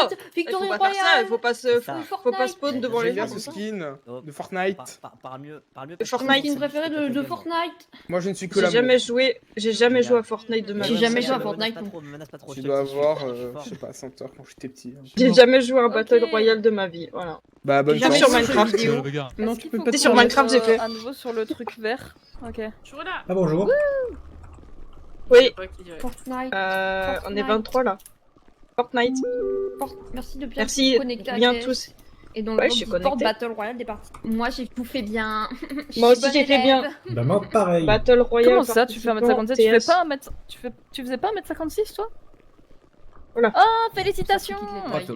Oh, Victory faut pas faire ça, Royale. faut pas spawn devant les J'aime bien gens. ce skin Oh, de Fortnite. Parle mieux. De Fortnite. Skin préféré de Fortnite. Moi je ne suis que J'ai l'amour. jamais joué à Fortnite de ma J'ai vie. jamais joué à Me Fortnite. menace pas trop. Tu je te dois le dis, avoir, je suis fort. je sais pas, 100 heures quand j'étais petit. J'ai jamais joué à un Ok. Battle Royale de ma vie, voilà. Bah bonne J'ai jamais chance. sur joué aux jeux Minecraft. vidéo. Non, Est-ce tu qu'il peux faut pas qu'on sur se Minecraft, j'ai mette, fait. à nouveau sur le truc vert. Ok. Je suis là. Ah bonjour. Oui, Fortnite. on est 23 là. Fortnite. Merci de bien Merci vous connecter à bien Gaël. tous. Et dans le Ouais, groupe je suis Discord connectée. Battle Royale des parties. Moi j'ai tout fait bien. Je Moi suis aussi, bonne j'ai fait bien. élève. Bah moi pareil. Battle Royale. Comment ça, tu fais 1m57? Tu fais pas 1m... Tu faisais pas 1m56 toi? Voilà. Oh, félicitations!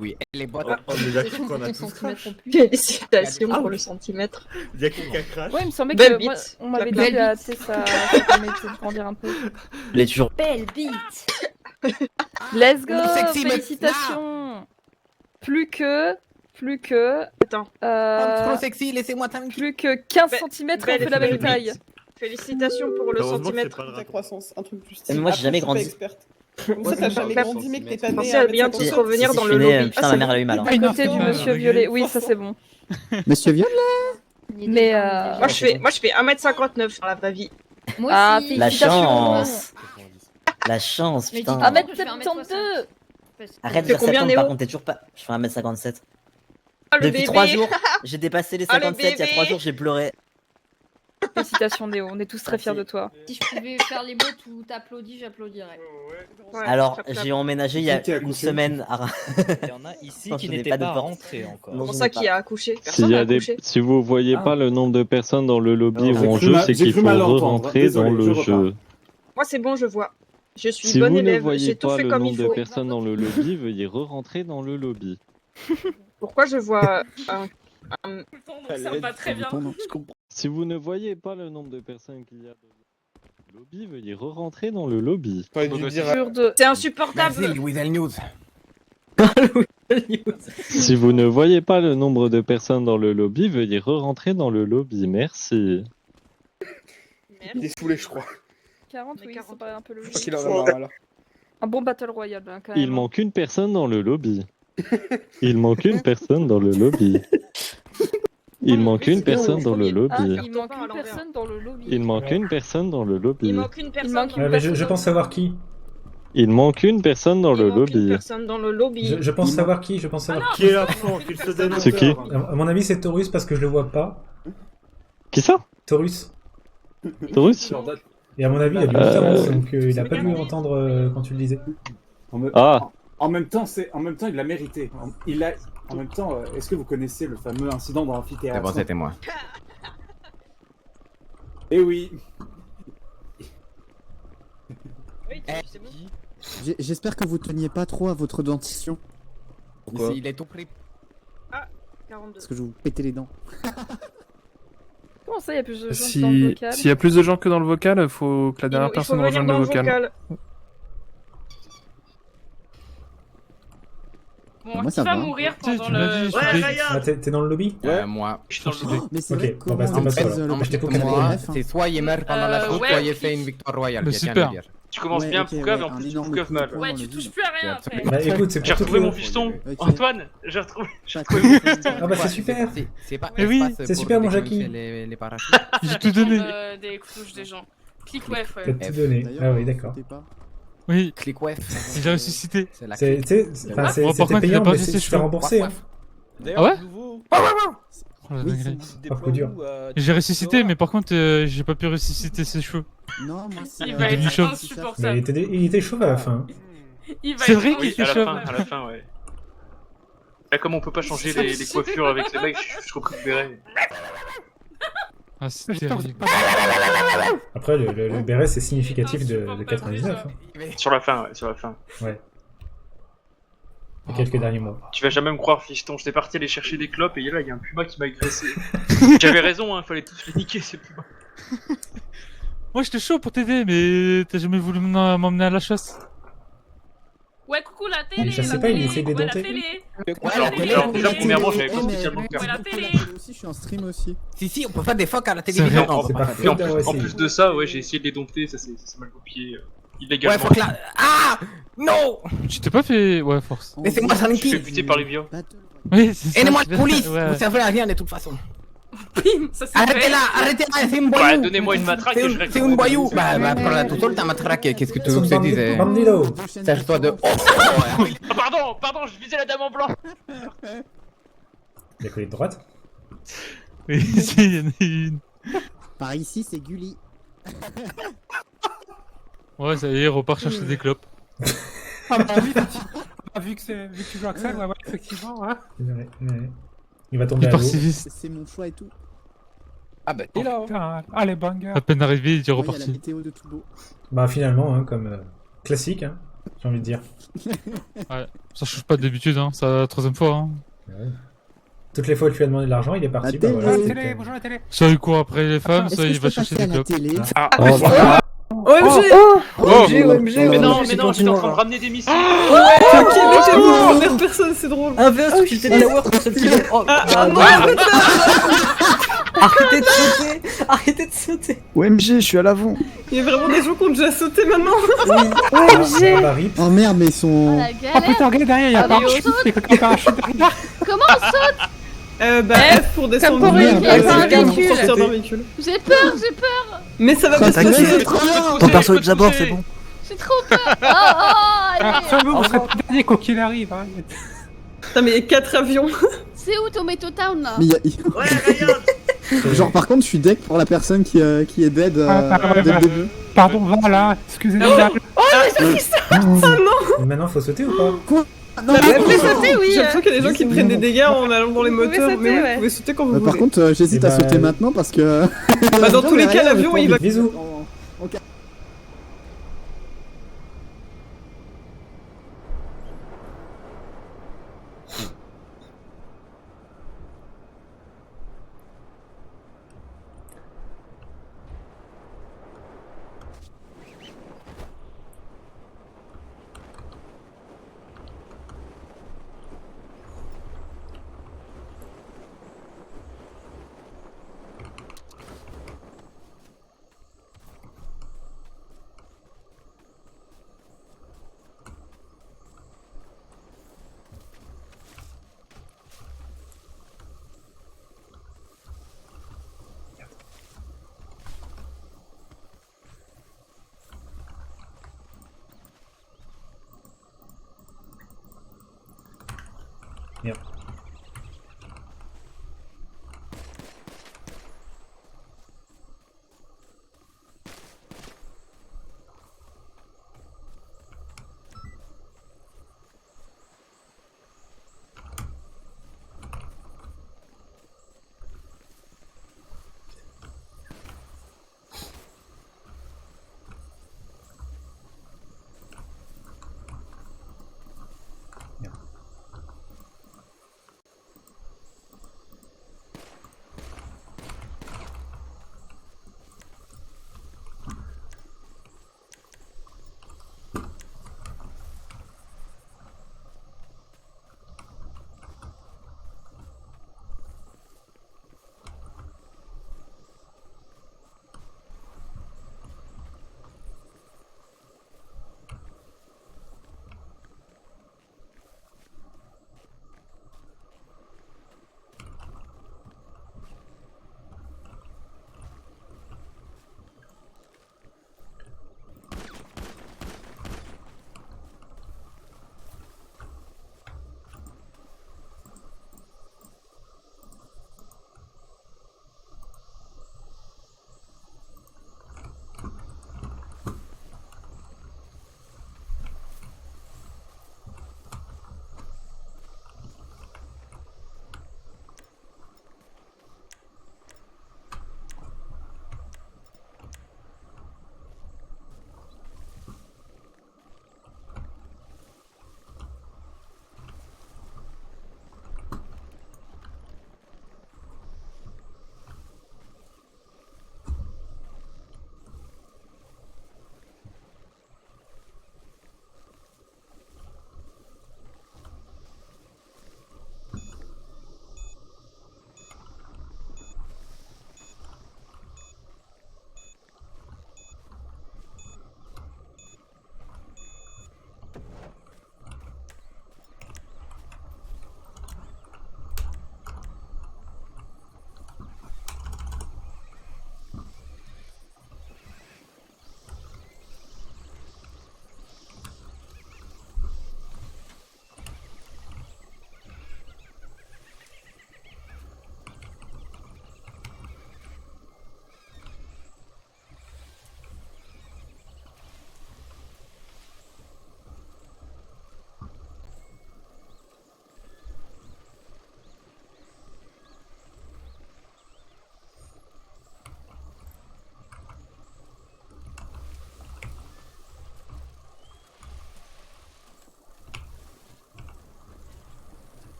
Oui, les boîtes. On est d'accord qu'on a tous crash. Félicitations pour le centimètre. Il y a quelqu'un crash. Ouais, il me semblait Belle que moi, bite. on m'avait dit Belle que bite. tu sais, ça permettait de grandir un peu. Il est toujours. Belle bite. Let's go! Sexy meuf. Félicitations! Plus que... Attends. Trop sexy, laissez-moi terminer. Plus que 15 Be- cm, on belle fait la même bite. taille. Félicitations pour le Heureusement que c'est centimètre. pas le Ta rapport. croissance, un truc plus. Mais moi, j'ai jamais grandi. Comme ça, t'as jamais grandi, mais que t'es pas né. Pensez à bien tous revenir dans Si le je suis né, lobby. putain, ma mère elle a eu mal. hein. À côté du monsieur violet, oui, ça c'est bon. Monsieur Violet. Mais Moi je fais 1m59 dans la vraie vie. Moi Ah, aussi. La félicitations. chance. La chance, Mais putain. dis-toi, 1m72! Arrête de Fais faire combien, 7 Néo par contre, t'es toujours pas. Je fais 1m57. Ah, le Depuis bébé. 3 jours, j'ai dépassé les Ah, le 57. Il y a 3 bébé. jours, j'ai pleuré. Félicitations Néo, on est tous très fiers de toi. Si je pouvais faire les mots où t'applaudis, j'applaudirais. Ouais, Alors, clap, clap. j'ai emménagé il y a une semaine à Il y en a ici Non, qui je n'ai n'étaient pas de pas porte. rentrés encore. Non, C'est pour je ça n'ai qu'il pas. a accouché. S'il Personne y n'a a des, accouché. si vous voyez pas le nombre de personnes dans le lobby Alors, ou en j'ai jeu, cru c'est j'ai qu'il cru faut mal entendre. re-rentrer Désolé, dans le je jeu. repars. Moi c'est bon, je vois. Je suis Si bonne vous ne élève, voyez j'ai tout pas fait le comme il nombre de faut. personnes dans le lobby, veuillez re-rentrer dans le lobby. Pourquoi je vois un... Tout le temps, donc ça me va très bien. Si vous ne voyez pas le nombre de personnes qu'il y a dans le lobby, veuillez re-rentrer dans le lobby. T'aurais dû dire. Sûr de... C'est insupportable. Weasel News. Si vous ne voyez pas le nombre de personnes dans le lobby, veuillez re-rentrer dans le lobby. Merci. Il est saoulé, je crois. 40, Mais oui, 40. c'est pas un peu le Je crois qu'il en a marre là. Un bon Battle Royale, hein, quand même. Il manque une personne dans le lobby. Il manque une personne dans le lobby. Il manque une personne dans le Ah, lobby. il manque une personne dans le lobby. Il manque une personne dans le Il lobby. manque une personne. manque dans une le Je pense savoir qui. Il manque une personne dans Il le manque une lobby. personne dans le lobby. Je pense savoir qui. Je pense savoir Qui est l'absent? Qu'il se dénonce. C'est qui À mon avis, c'est Taurus parce que je le vois pas. Qui ça Taurus. Taurus Et à mon avis, il a du cerveau, donc il a pas dû entendre quand tu le disais. Ah, En même temps, il l'a mérité. En même temps, est-ce que vous connaissez le fameux incident dans l'amphithéâtre? C'est bon, c'était moi. Eh oui. Oui, c'est bon. J'espère que vous teniez pas trop à votre dentition, Pourquoi Il est tout pris. 42. parce que je vais vous péter les dents. Comment ça, il y a plus de gens dans le vocal? S'il y a plus de gens que dans le vocal, faut que la Il dernière faut personne venir rejoigne dans le le vocal. vocal. Bon, Moi, qui ça va va. mourir Tu sais, pendant tu m'as dit, le... je Ouais, suis Ryan. Ah, t'es dans le lobby? Moi. Je suis dans le lobby. Mais c'est Ok, vrai bon, comment bah, c'était pas ça, alors. le J'étais pour pour moi, KDF, hein. C'est soit il meurt pendant la shoot, ouais, soit il oui. fait une victoire royale. Mais je tiens à super. le dire. Tu commences Ouais, bien ok, Poucave, ouais, en un plus tu énorme Poucave coup de mal. poing Ouais, dans tu le touches vide. plus à rien après. Bah écoute, c'est J'ai pour toutes retrouvé les... mon fiston. Ok. Antoine, j'ai retrouvé. Pas Ah bah c'est super. C'est pas Mais oui, espace c'est pour super, mon déclencher Jackie. les parachutes. J'ai tout donné. Des couches des gens. Click ouais, T'as ouais. tout donné. D'ailleurs, Ah oui, vous d'accord. foutez pas. Oui, Click ouais. j'ai ressuscité. C'est la C'est, clique. tu sais, Bon, par c'était contre, il a payant, perdu mais ses c'est cheveux. remboursé. Hein. D'ailleurs, Ah ouais nouveau. Oh, la Oui, dinguerie. c'est Ah, coup dur. J'ai ressuscité, mais par contre, j'ai pas pu ressusciter ses cheveux. Non, moi c'est. Il va devenu être chauve. Mais insupportable. il était chauve à la fin. Il va C'est être vrai qu'il Oui, était à la chauve. fin, à la fin, ouais. Là, comme on peut pas changer les coiffures avec les mecs, je suis repris de béret. Ah, c'est terrible. Après, le béret, c'est significatif de 99. Hein. Sur la fin, ouais, sur la fin. Ouais. Les quelques derniers mois. Tu vas jamais me croire, fiston, j'étais parti aller chercher des clopes et là, il y a un puma qui m'a agressé. J'avais raison, hein, fallait tous les niquer, ces pumas. Moi, j'étais chaud pour t'aider, mais t'as jamais voulu m'emmener à la chasse. Ouais, coucou la télé. Je sais la pas, il télé, essaie de ouais, la dompter. télé. Alors, déjà, premièrement, j'avais pas Eh, mais spécialement de moi Ouais, la cœur. télé. aussi, je suis en stream aussi. Si, on peut faire des phoques à la C'est télévision. vrai. Non, on C'est peut pas faire des faux Et phoques. d'avoir en essayé. plus de ça, ouais, j'ai essayé de les dompter, ça s'est mal copié. illégalement. faut que la... Ah Non Tu t'es pas fait. Ouais, force. Laissez-moi Je suis fait tranquille. buter par les vieux. Oui, c'est ça. Aidez-moi la police. Ouais. Vous servez à rien de toute façon. Bim, ça s'est Arrêtez-la, arrêtez-la, c'est une boyau. Ouais, donnez-moi une matraque et je règle. C'est une boyau. Bah, prends-la tout seul, ta matraque. Qu'est-ce que tu veux que je te dise Bandido. Sers-toi de... Ah, pardon, je visais la dame en blanc. Il y a que les droites. Oui, si, il y en a une. Par ici, c'est Gulli. Ouais, ça y est, repart chercher des clopes. Ah bah oui, vu que tu joues Axel, ouais, effectivement, hein. Ouais. Il va tomber Il à part l'eau. si vite. C'est mon choix et tout. Ah bah t'es là. Putain, ah les bangers. À peine arrivé, il est Ouais, il y a la reparti. météo de tout beau. Bah finalement, hein, comme classique, hein, j'ai envie de dire. Ouais, ça change pas d'habitude, hein. C'est la troisième fois, hein. Ouais. Toutes les fois où tu lui as demandé de l'argent, il est parti. La Bah, télé. voilà, Bonjour la c'est télé, que- bonjour la télé. Soit il court après les femmes, Est-ce soit que il je va peux chercher passer à des la clopes. télé OMG OMG, Mais non, j'étais en train de ramener des missiles. Ok, mettez-vous en première personne, c'est drôle. Inverse, j'étais Tower pour celle qui est. Oh, non, arrêtez de sauter. Arrêtez de sauter. OMG, je suis à l'avant. il y a vraiment des gens qui ont déjà sauté maintenant. Ah, bah, rip. Oh merde, mais ils Oh sont. la Oh galère. putain, regarde derrière, il y a Ah, un mais parachute. on Il y a quelqu'un qui a un parachute derrière. Comment on saute? F pour descendre pour du une qui a pas un véhicule. véhicule. Sortir d'un véhicule. J'ai peur. Mais ça va bien se Ta gueule, passer. c'est trop bien. Ton perso est d'abord, c'est bon. J'ai trop peur. Oh, Alors, allez. Samu, vous serez pas dernier quoi qu'il arrive. Hein. Putain, mais il y a 4 avions. C'est où Tomato Town là? Mais genre, par contre, je suis deck pour la personne qui est dead dès le début. Pardon, va là, excusez-moi. Mais maintenant, faut sauter ou pas? Non, Vous mais- pouvez sauter, oui. J'ai l'impression qu'il y a des gens qui prennent des dégâts en allant dans les Vous pouvez moteurs. sauter, Mais oui, ouais. vous pouvez sauter quand vous Par voulez. contre, j'hésite Eh à bah, sauter maintenant parce que. Bah, dans tous les cas, l'avion, il va. Bisous. Merde.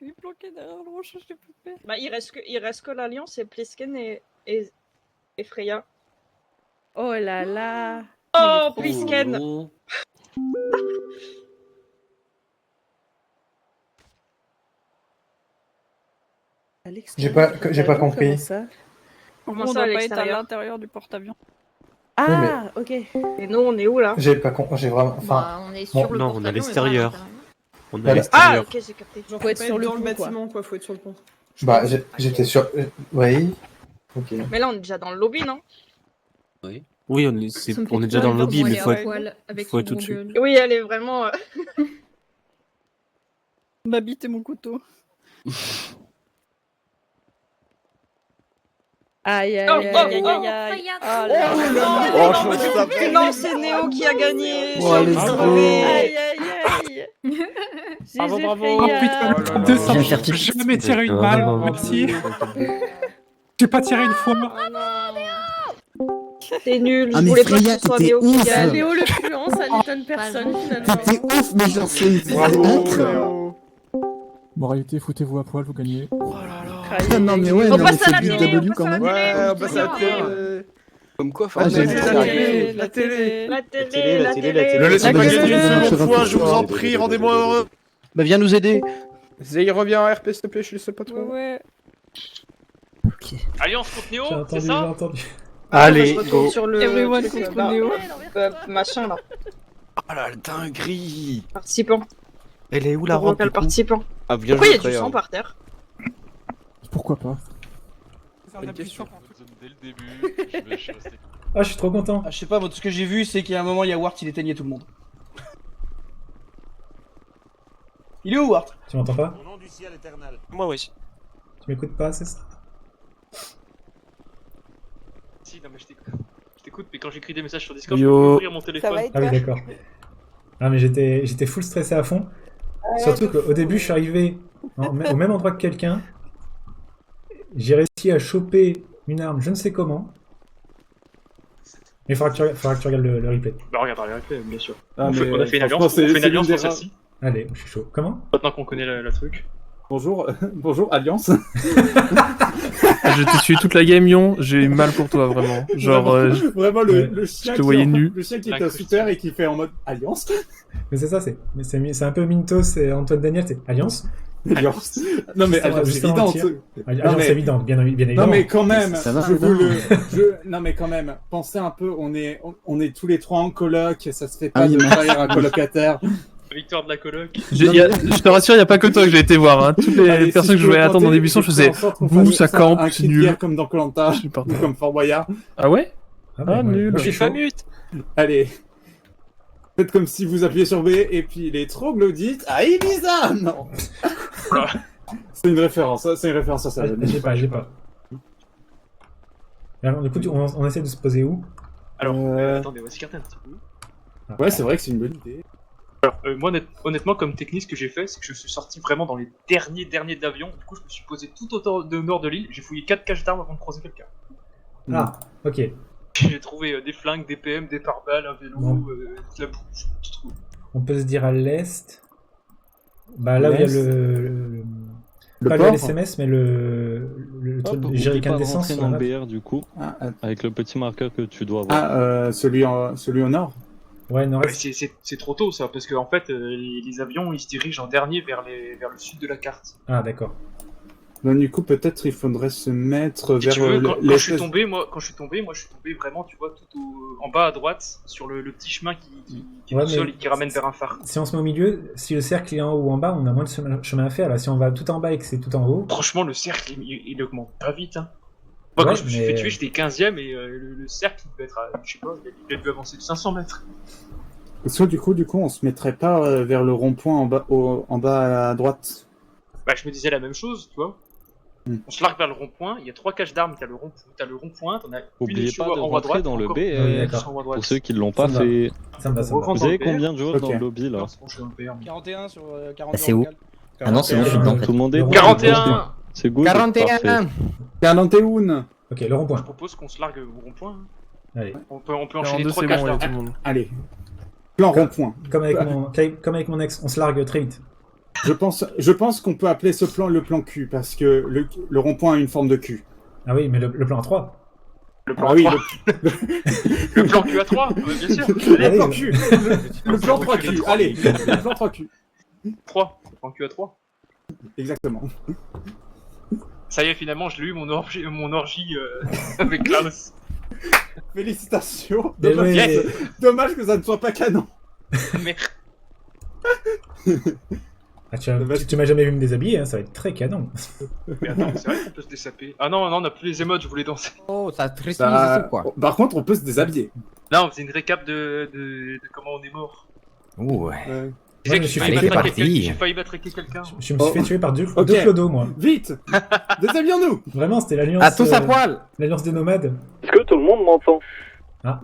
Il est bloqué derrière le rocher, je l'ai poupée. Bah, il reste que l'Alliance et Plisken et Freya. Oh là là. Oh, Plisken. J'ai pas compris. Comment On ça, doit à pas être à l'extérieur? l'intérieur du porte-avions. Ah, ok. Et nous, on est où là? J'ai vraiment. Bah, on est sur le non, on est à porte-avions, mais l'extérieur. pas à l'intérieur. On est Ah, à l'extérieur. ok, j'ai capté. Genre, Faut être sur le dans pont, le quoi. bâtiment, quoi. Faut être sur le pont. Bah, j'étais sur. Oui. Ok. Mais là, on est déjà dans le lobby, non? Oui, on est, Ça me fait on est déjà peur, dans le lobby, ils mais vont faut aller être... à poil avec faut son être tout de gros suite. gueule. Oui, elle est vraiment. Ma bite et mon couteau. Aïe, aïe, Oh, aïe, oh, aïe, oh, aïe, aïe. Fayard. Oh là là. Oh, je savais. Non, c'est Néo qui a gagné. Oh, J'ai let's envie de go. crever. Aïe, aïe, aïe. Bravo, GG, bravo. Oh Freya. putain, 200. Bien faire J'ai jamais tiré une balle, merci. J'ai pas tiré une fois. Oh non. C'est nul, Ah, je mais voulais pas Freya, que ce soit t'étais Néo qui ouf. gagne. Léo le fluent, ça n'étonne personne finalement. T'étais ouf, mais genre, c'est Bravo. incroyable. Bon, en réalité, foutez-vous à poil, vous gagnez. Ah, non, mais ouais, On non, passe mais à la c'est télé, W on quand passe à même. la Ouais, on télé. passe à la télé. Comme quoi, Ah, j'ai La télé, la télé. La télé, la télé. Ne laissez pas Ah, gagner une je seconde fois, je vous en rapproche. prie, rendez-moi heureux. Bah viens nous aider. Zay, reviens en RP, s'il te plaît, je le sais pas trop. Ouais. Alliance contre Néo, J'ai c'est entendu, j'ai ça? entendu. Allez, Je retourne go. sur le Everyone truc, contre là. Néo. Machin là. Oh la dinguerie. Participant. Elle est où la rampe Local du coup? participant. Ah bien Pourquoi il y a joué, du Freya. sang par terre? Pourquoi pas? Dès le début, je suis resté. Ah, je suis trop content. Je sais pas, moi, tout ce que j'ai vu, c'est qu'il y a un moment, il y a Wart, il éteignait tout le monde. Il est où, Wart? Tu m'entends pas? Au nom du ciel éternel. Moi oui. Tu m'écoutes pas, c'est ça? Si, non mais je t'écoute, mais quand j'écris des messages sur Discord, je Yo. peux ouvrir mon téléphone. Ah oui, d'accord. Ah, mais j'étais full stressé à fond. Surtout qu'au début, je suis arrivé au même endroit que quelqu'un. J'ai réussi à choper une arme, je ne sais comment. Mais il faudra que tu regardes le replay. Bah regarde, replay, bien sûr. Ah, On mais a fait une franchement, alliance, c'est on fait une l'une alliance des pour celle-ci. Allez, je suis chaud. Comment? Maintenant qu'on connaît la truc. Bonjour, bonjour, Alliance. Je t'ai suivi toute la game, Yon. J'ai eu mal pour toi, vraiment. Genre, Vraiment, le chien te voyais nu. Le chien qui est sous terre et qui fait en mode Alliance. Mais c'est ça, c'est un peu Mintos et Antoine Daniel, c'est Alliance. Alliance. Non, mais C'est Alliance justement évidente. le tir. Non, Alliance mais- évidente, bien évidemment. Non mais quand même, Ça va, je vous non. non mais quand même, pensez un peu, on est tous les trois en coloc, ça se fait pas Ah oui, de mais- trahir un colocataire. Victoire de la coloc. je te rassure, il n'y a pas que toi que j'ai été voir. Hein. Toutes les Allez, personnes si que je voulais peux attendre dans tenter, l'émission, je ferai faisais en sorte qu'on vous, fasse ça campe, un c'est cri de nul. guerre comme dans Koh-Lanta, Je suis pas- ou comme Fort Boyard. Ah ouais? Ah, Ah, nul. moi, je suis chaud. Allez, faites comme si vous appuyez sur B et puis les troglodytes à Ibiza. Non. C'est une référence à ça. Ah, j'ai pas. Alors, du coup, on essaie de se poser où? Alors, attendez, on va s'écarter un petit peu. Ouais, c'est vrai que c'est une bonne idée. Alors, moi, honnêtement, comme technique, ce que j'ai fait, c'est que je suis sorti vraiment dans les derniers d'avion. Du coup, je me suis posé tout au nord de l'île. J'ai fouillé 4 caches d'armes avant de croiser quelqu'un. Ah, ok. J'ai trouvé des flingues, des PM, des pare-balles, un vélo, Bon. de la bouche, tout trouvé. On peut se dire à l'est. Bah là où il y a Le pas port. le SMS, mais le truc de jerrycan d'essence. dans là. le BR du coup, Ah, avec le petit marqueur que tu dois avoir. celui au nord. Ouais, non, Ouais, c'est trop tôt ça, parce qu'en fait, les avions ils se dirigent en dernier vers le sud de la carte. Ah, d'accord. Donc du coup, peut-être il faudrait se mettre Si vers tu veux, quand je suis l'espèce- tombé, moi je suis tombé vraiment, tu vois, en bas à droite, sur le petit chemin qui est Ouais, tout seul mais- et qui ramène vers un phare. Si on se met au milieu, si le cercle est en haut ou en bas, on a moins de chemin à faire. Là, si on va tout en bas et que c'est tout en haut. Franchement, le cercle il augmente pas vite. Hein. Moi, quand Ouais, je me suis mais- fait tuer, j'étais 15ème et le cercle il devait être à, je sais pas, il a dû avancer de 500 mètres. Soit du coup, on se mettrait pas vers le rond-point en bas à droite. Bah, je me disais la même chose, tu vois. On se largue vers le rond-point, il y a 3 caches d'armes, t'as le rond-point, t'en as une Oubliez sur pas de en haut à rentrer droite, dans le encore BR. une d'accord. en haut à droite. Pour ceux qui ne l'ont pas Ça me fait. Ça me va, ça me va. Reprends Vous dans avez le BR. combien de joueurs Ok. dans le lobby là? C'est bon, je suis dans le BR. 41 sur 40. Bah, c'est où Ah non, c'est bon, je suis dedans en fait. Tout le monde est 41. C'est good. 41. Parfait. 41. Ok, le rond-point. Je propose qu'on se largue au rond-point. Hein. Allez. On peut enchaîner 42, 3 c'est caches bon, il y a tout le d'armes. monde. Allez. Plan rond-point. Comme avec mon ex, on se largue très vite. Je pense qu'on peut appeler ce plan le plan Q, parce que le rond-point a une forme de Q. Ah oui, mais le plan 3. Le plan Ah oui, 3. Le plan Q à 3, bien sûr. le plan Q. Le plan 3Q. Allez, le plan 3Q. 3. Le plan Q à 3. Exactement. Ça y est, finalement, je l'ai eu mon orgie avec Klaus. Félicitations. Bien Dommage, joué. dommage que ça ne soit pas canon. Merde. Ah, tu m'as jamais vu me déshabiller, hein, ça va être très canon. Mais attends, c'est vrai qu'on peut se dessaper. Ah non, on a plus les émotes, je voulais danser. Oh, ça triste quoi. Par contre, on peut se déshabiller. Là, on faisait une récap de comment on est mort. Ouh, Ouais. Tu sais que je j'ai suis failli fait matraquer j'ai failli matraquer quelqu'un. Je me suis fait tuer par deux Ok. clodos, moi. Vite. Déshabillons-nous. Vraiment, c'était l'alliance. À tous à poil. L'alliance des nomades. Est-ce que tout le monde m'entend?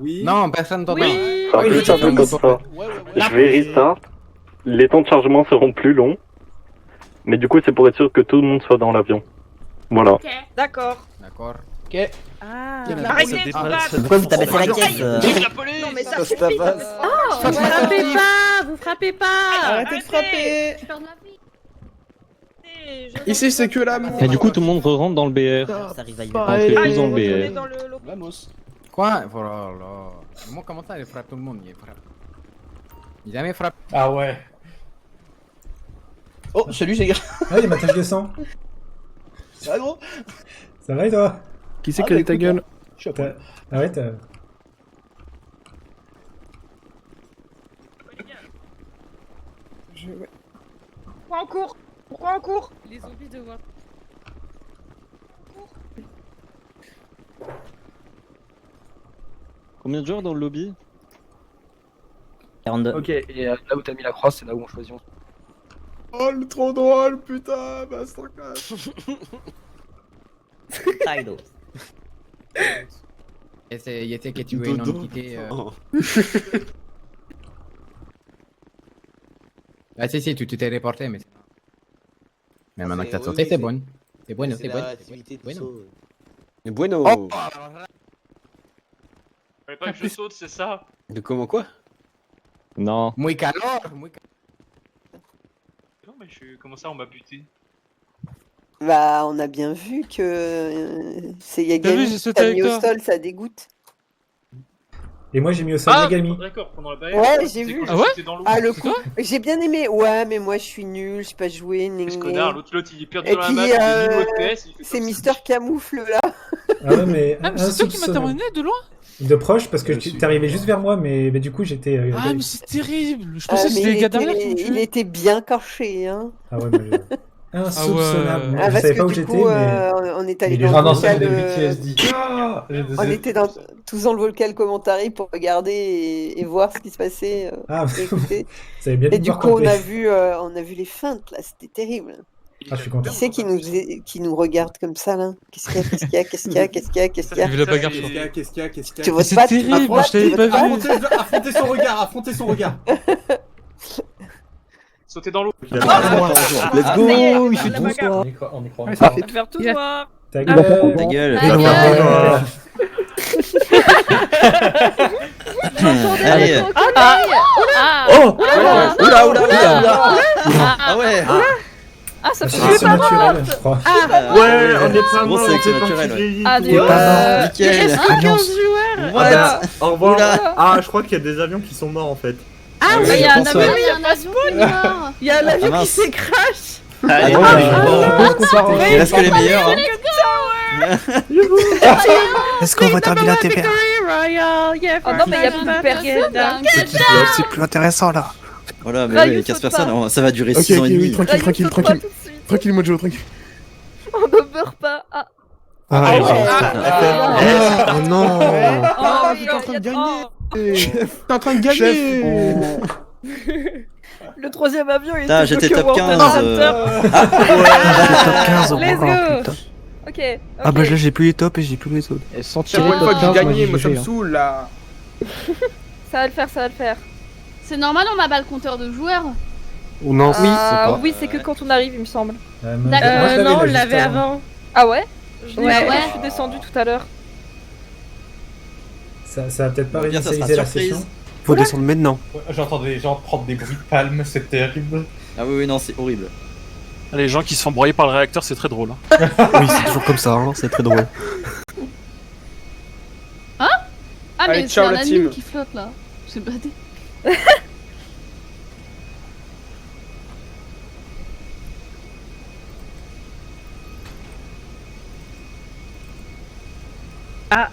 Oui. Non, personne t'entend. Oui. Ah, je suis comme ça. Je vais restart. Les temps de chargement seront plus longs. Mais du coup, c'est pour être sûr que tout le monde soit dans l'avion. Voilà. D'accord. D'accord. Ok. Ah. Arrêtez Arrêtez de battre. Pourquoi vous tapez la caisse Non mais ça suffit. Vous frappez pas, vous frappez pas. Arrêtez de frapper. Je perds de la vie. Ici, c'est que là. Et du coup, tout le monde rentre dans le BR. Ça arrive à y Entrez tous dans le BR. Dans le local. Vamos. Quoi? Voilà, là. Moi, comment ça, il frappe tout le monde? Il frappe. Il jamais frappe. Ah ouais. Oh, salut, c'est gars. Ah, il y a ma tache de sang. Ça va, gros? Ça va et toi? Qui c'est qui a ta gueule? Je suis à T'as- poil. Ah ouais, t'as... Pourquoi en cours? Pourquoi en cours? Les zombies de War. Combien de joueurs dans le lobby? 42. Ok, et là où t'as mis la croix, c'est là où on choisit. Oh, le trop drôle, putain. Masterclass. Tidal. Il était que tu veux une entité. Ah, si, tu t'es reporté, mais. Mais maintenant que t'as sauté, c'est bon. C'est bueno, c'est bueno. Bueno. Mais bueno. Oh, Fallait pas que je saute, c'est ça. De comment quoi? Non. Muy calor, muy calor. Non, mais comment ça, on m'a buté? Bah, on a bien vu que c'est T'as vu, Yagami j'ai qui sauté t'a avec mis au toi. sol, ça dégoûte. Et moi, j'ai mis au sol Yagami. D'accord, pendant la barrière. Ouais, j'ai vu. Ah ouais? Ah, le coup. J'ai bien aimé. Ouais, mais moi, je suis nul, j'ai pas joué. Ce connard, l'autre il est perdu Et dans la puis, map, il est niveau FPS, il fait c'est comme Mister Camoufle là. Ah ouais, mais... Ah, mais c'est toi qui m'as terminé de loin? De proche, parce que t'es arrivé juste vers moi, mais du coup, j'étais... Ah, mais c'est terrible. Je pensais que c'était les gars derrière qui me il tuaient. était bien caché, hein. Ah ouais, mais... Insoupçonnable. Ah, Je parce savais que pas où du j'étais, coup, mais... on est allé mais dans les le gens vocal. Ah, On était tous dans le vocal commentary pour regarder et voir ce qui se passait. Ah, et écouter. ça avait bien Et dû du voir coup, on camper. a vu les feintes là, c'était terrible. Ah, je suis content. Qui c'est qui nous regarde comme ça là? Qu'est-ce qu'il y a? Qu'est-ce qu'il y a? Qu'est-ce qu'il y a? Qu'est-ce qu'il y a? Qu'est-ce qu'il y a? Vu la bagarre. Qu'est-ce qu'il y a? Qu'est-ce qu'il y a? Tu votes C'est pas? terrible, tu je t'avais pas vu. Affrontez son regard, affrontez son regard. sauter dans l'eau. Let's go, il fait tout soir. On y croit. Ça fait faire tout noir. Ta Ta gueule. Allez. Oh. Oula, oula, oula. Ah ouais. Ah, ça fait C'est naturel, je crois. Ouais, on est pas Bon, mort, c'est on s'est naturel, pas ouais. vite. Ah, Il est pas mort. Il Nickel. reste 15 joueurs. Voilà. Au revoir. Oula. Ah, je crois qu'il y a des avions qui sont morts en fait. Ah oui, oui, il y a un je pense, avion, ouais. il y a un avion qui est mort. Il y a un avion qui mince. s'est crash. Allez, il reste que les meilleurs. hein. Est-ce qu'on va terminer la TV? Oh non, mais il y a plus de personne. C'est plus intéressant là. Voilà, mais Rayou oui, 15 saute personnes, pas. ça va durer Ok, 6 ans ok, et demi. oui, tranquille, tranquille, tranquille. Tranquille, Mojo, tranquille. On ne meurt pas. Ah. Ah, Oh non. Oh, t'es en train de gagner. Chef. T'es en train de gagner. Le troisième avion, il Putain, était j'étais bloqué top au 15. Water Center. Top 15. Let's go. Ok. Ah bah là j'ai plus les tops et j'ai plus les autres. Et sans tirer tirer le top 15, gagné, moi ça me j'ai saoule là. Ça va le faire, ça va le faire. C'est normal, on n'a pas le compteur de joueurs. Ou non, oui, Oui, c'est que quand on arrive, il me semble. Moi, je Non, on là, juste l'avait avant. Ah ouais? Ouais. Je suis descendu tout à l'heure. Ça va peut-être pas Bien, ça sera réinitialiser la surprise. session. Faut descendre maintenant. J'entends des gens prendre des bruits de palmes, c'est terrible. Ah oui, oui, non, c'est horrible. Les gens qui se font broyer par le réacteur, c'est très drôle. Hein. Oui, c'est toujours comme ça, hein, c'est très drôle. Ah, Allez, mais c'est ciao, un la admin team. qui flotte là. C'est badé. Ah.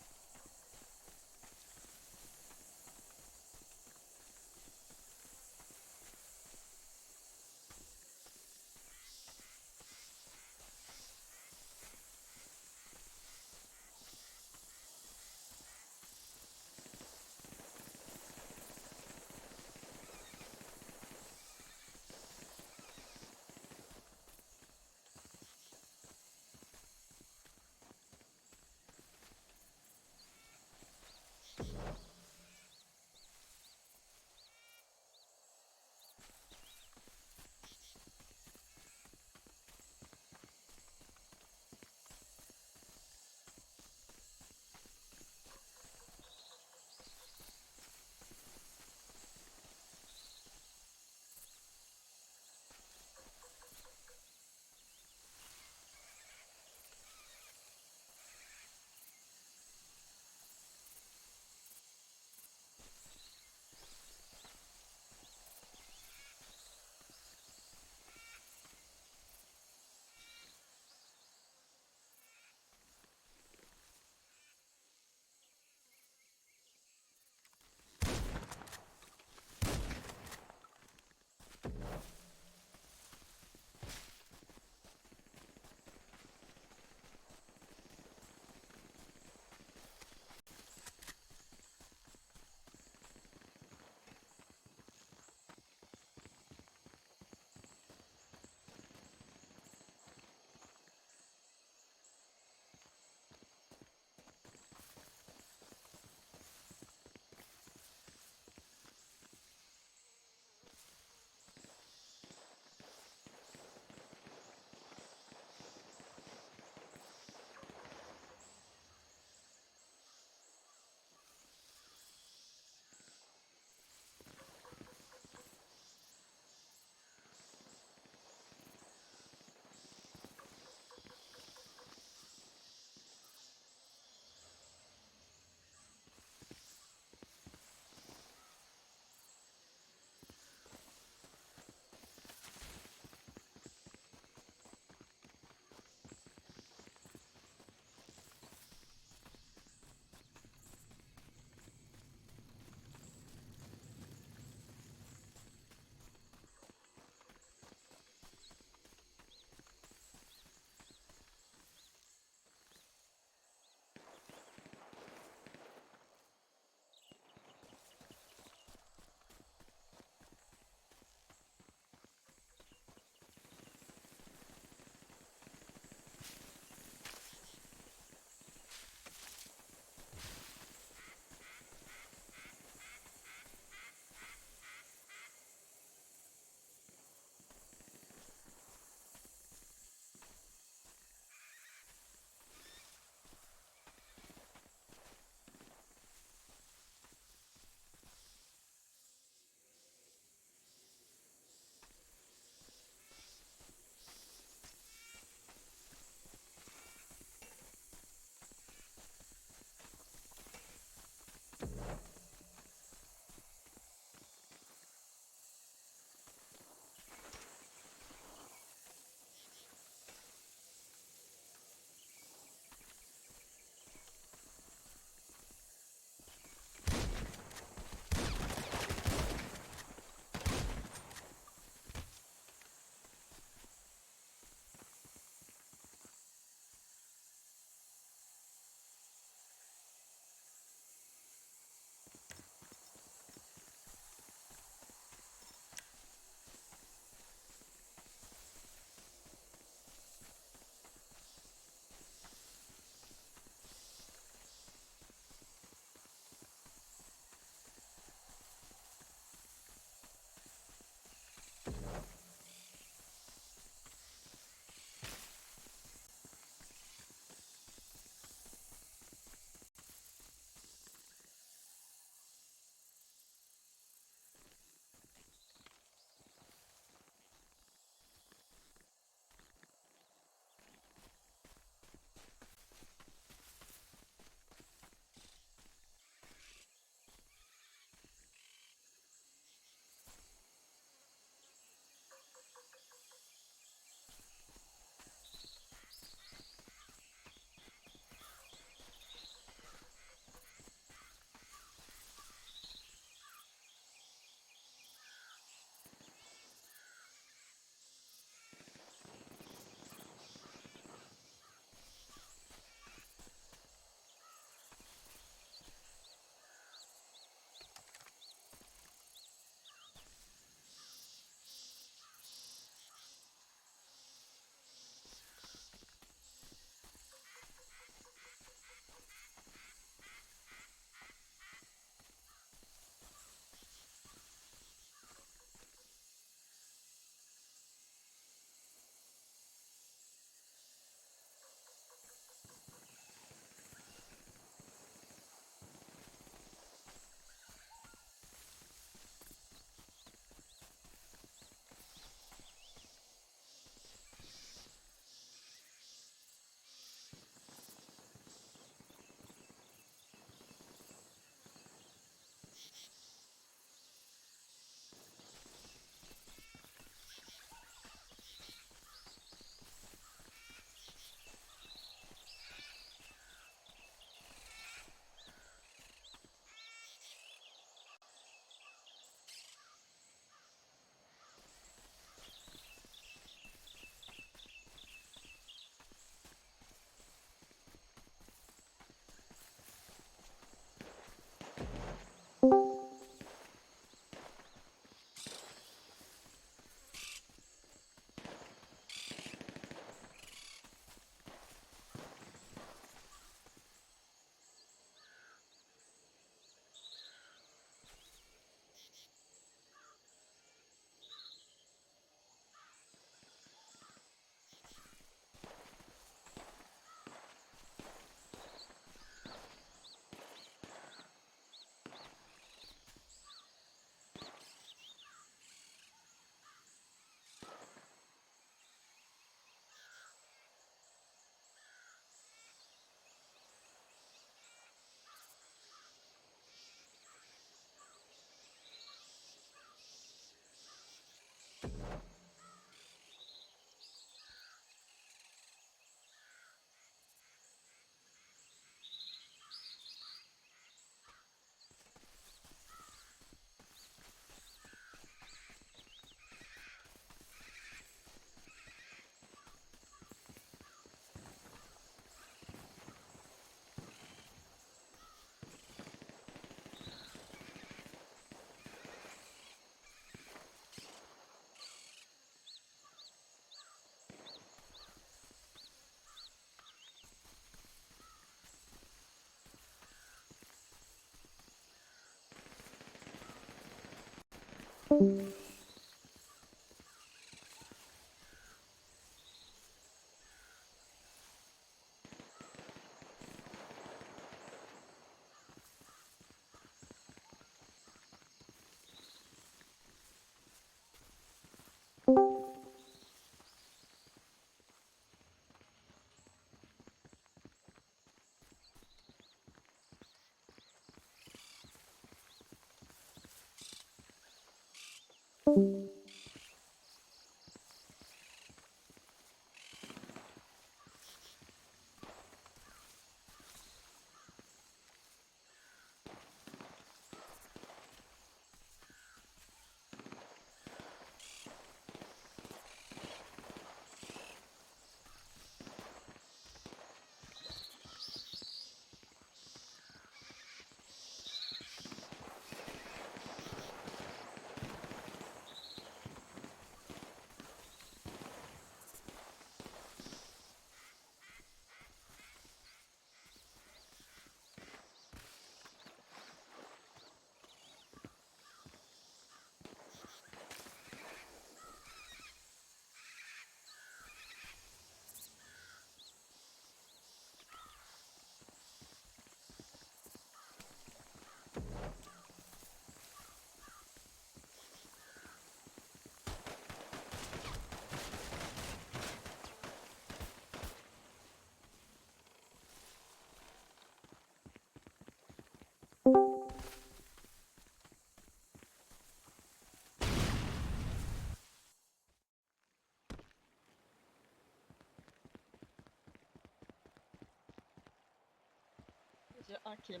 J'ai un kill.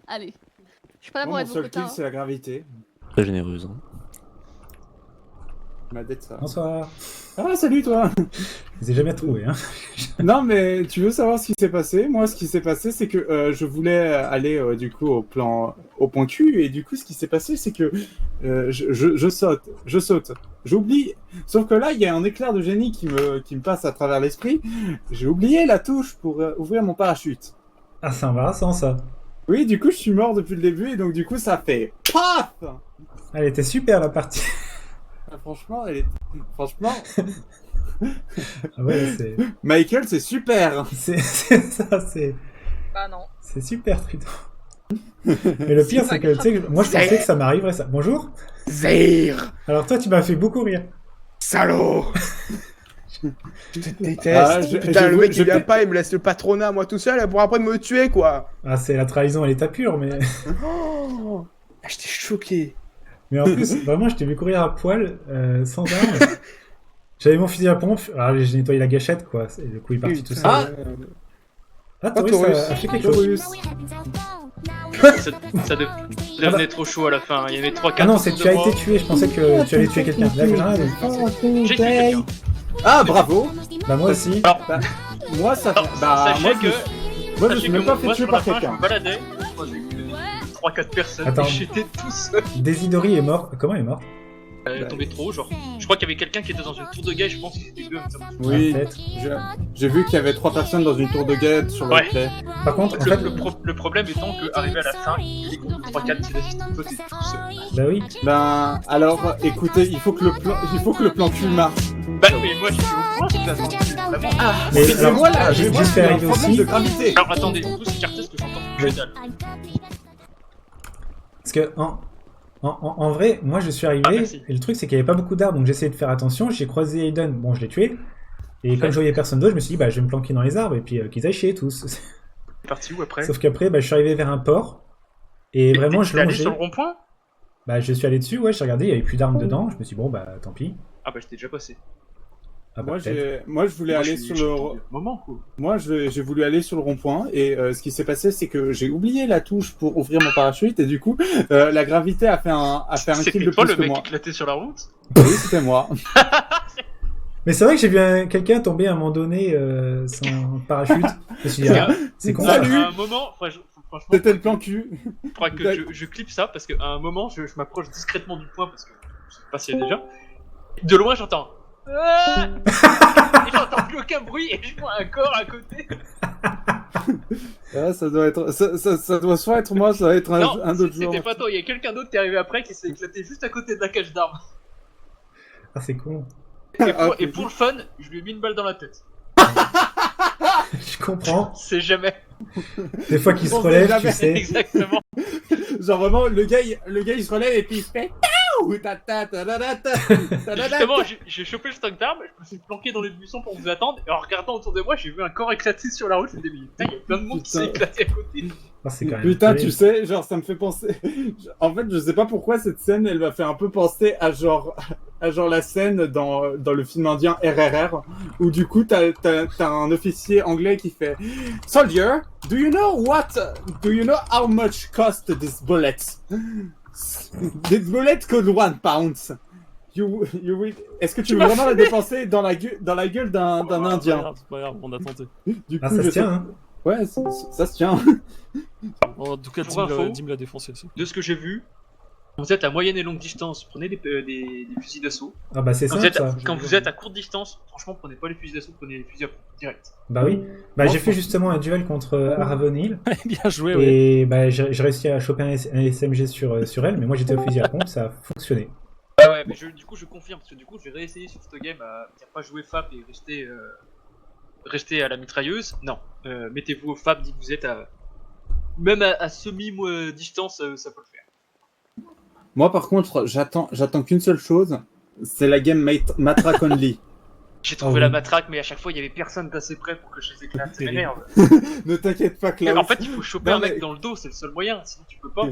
Allez. Je suis pas là Moi, pour mon être seul beaucoup kill, tard. c'est la gravité. Très généreuse. Hein. Ma dette, ça. Bonsoir. Ah, salut toi. Je les ai jamais trouvés, hein. Non, mais tu veux savoir ce qui s'est passé? Moi, ce qui s'est passé, c'est que je voulais aller du coup au point Q, et du coup, ce qui s'est passé, c'est que je saute, j'oublie. Sauf que là, il y a un éclair de génie qui me passe à travers l'esprit. J'ai oublié la touche pour ouvrir mon parachute. Ah, c'est embarrassant ça. Oui, du coup, je suis mort depuis le début, et donc du coup, ça fait PAF. Elle était super la partie. Franchement, franchement. Ah ouais, c'est. Michael, c'est super. C'est ça, c'est. Bah non. C'est super Trident. Mais le pire, c'est que, tu sais, moi je pensais que ça m'arriverait ça. Bonjour. Zahir. Alors toi, tu m'as fait beaucoup rire. Salaud. Je te déteste. Putain, le mec il vient pas, il me laisse le patronat moi tout seul pour après me tuer quoi. Ah, c'est la trahison à l'état pur, mais. Oh, j'étais choqué. Mais en plus, vraiment, je t'ai vu courir à poil, sans armes. J'avais mon fusil à pompe, alors j'ai nettoyé la gâchette, quoi. Et du coup, il est parti tout seul. Ah, Taurus a fait quelque chose. Ça devenait trop chaud à la fin, il y avait 3-4. Ah non, c'est que tu as été tué, je pensais que tu allais tuer quelqu'un. Là, j'ai tué quelqu'un. Ah, bravo. Bah, moi aussi. Alors, moi, ça fait. Sachez que. Moi, je suis même pas fait tuer par quelqu'un. Je me baladais, moi j'ai vu 3-4 personnes, Attends. et j'étais tout seul. Desidori est mort. Comment il est mort? Elle est tombée trop, genre. Je crois qu'il y avait quelqu'un qui était dans une tour de guet, je pense que c'était deux. Oui, j'ai vu qu'il y avait 3 personnes dans une tour de guet sur le replay. Par contre, en fait... le problème étant qu'arrivé à la fin, il est contre 3-4 qui résistent, toi t'es tout seul. Bah oui. Ben, alors, écoutez, il faut que le plan cul marche. Bah, mais moi j'étais au point, j'étais attendu, vraiment. Ah, mais alors, moi là, j'y suis arrivé aussi. De gravité. Alors attendez, vous s'écartez parce que j'entends que dalle. Parce que, en vrai, moi je suis arrivé, et le truc c'est qu'il n'y avait pas beaucoup d'arbres, donc j'essayais de faire attention, j'ai croisé Aiden, bon je l'ai tué, et comme je voyais personne d'autre, je me suis dit bah je vais me planquer dans les arbres, et puis qu'ils aillent chier tous. C'est parti où après? Sauf qu'après, bah, je suis arrivé vers un port, et vraiment je longeais... allé longeais... sur le rond-point? Bah je suis allé dessus, ouais, j'ai regardé, il n'y avait plus d'armes dedans, je me suis dit bon bah tant pis. Ah bah j'étais déjà passé. Ah bah, moi je voulais aller sur le moment quoi. Moi j'ai voulu aller sur le rond-point et ce qui s'est passé c'est que j'ai oublié la touche pour ouvrir mon parachute et du coup la gravité a fait un kill de plus que moi. C'était toi le mec qui éclatait sur la route? Oui, c'était moi. Mais c'est vrai que j'ai vu quelqu'un tomber à un moment donné sans parachute. Je me suis dit, ah, c'est con. À un moment, franchement, c'était le plan cul. Il faudra que je clippe ça parce qu'à un moment je m'approche discrètement du point parce que je sais pas s'il y a déjà. De loin j'entends. Et j'entends plus aucun bruit et je vois un corps à côté. Ah, ça doit être. Ça doit soit être moi, ça doit être Non, un autre jour. c'était pas toi, il y a quelqu'un d'autre qui est arrivé après qui s'est éclaté juste à côté de la cage d'armes. Ah, c'est con. Et pour le fun, je lui ai mis une balle dans la tête. Je comprends. C'est jamais. Des fois qu'il se On sait relève, jamais. tu sais. Exactement. Genre vraiment, le gars il se relève et puis il se fait. Justement, j'ai chopé le stock d'armes, je me suis planqué dans les buissons pour vous attendre, et en regardant autour de moi, j'ai vu un corps éclater sur la route, je me suis dit, putain, il y a plein de monde qui s'est éclaté à côté. Ah, c'est quand même Putain, terrible. tu sais, genre ça me fait penser. En fait, je sais pas pourquoi cette scène, elle m'a fait un peu penser à genre la scène dans le film indien RRR, où du coup t'as un officier anglais qui fait Soldier, do you know how much cost this bullet? This bullet cost 1 pound. Est-ce que tu veux vraiment la dépenser dans la gueule d'un Indien? C'est pas grave, on a tenté. Du Ah, coup, ça je se tient, sais- hein. Ouais, ça se tient. En tout cas, Pour info, Dim l'a défoncé aussi. De ce que j'ai vu, quand vous êtes à moyenne et longue distance, prenez des fusils d'assaut. Ah bah c'est Quand, simple, vous êtes, ça. quand vous êtes à courte distance, franchement, prenez pas les fusils d'assaut, prenez les fusils à pompe, direct. Bah oui. Bah j'ai fait justement un duel contre Aravonil. Bien joué, Et bah j'ai réussi à choper un SMG sur elle, mais moi j'étais au fusil à pompe, ça a fonctionné. Ouais, mais du coup, je confirme, parce que du coup, j'ai réessayé sur ce game à pas jouer FAP et rester à la mitrailleuse. Non, mettez-vous au FAP dès que vous êtes à. Même à semi-distance, ça peut le faire. Moi, par contre, j'attends qu'une seule chose, c'est la game Matraque Only. J'ai trouvé la matraque, mais à chaque fois, il y avait personne d'assez près pour que je les éclate. Ça m'énerve. Ne t'inquiète pas, Klaus. En fait, il faut choper Non, un mec mais- dans le dos, c'est le seul moyen, sinon tu peux pas.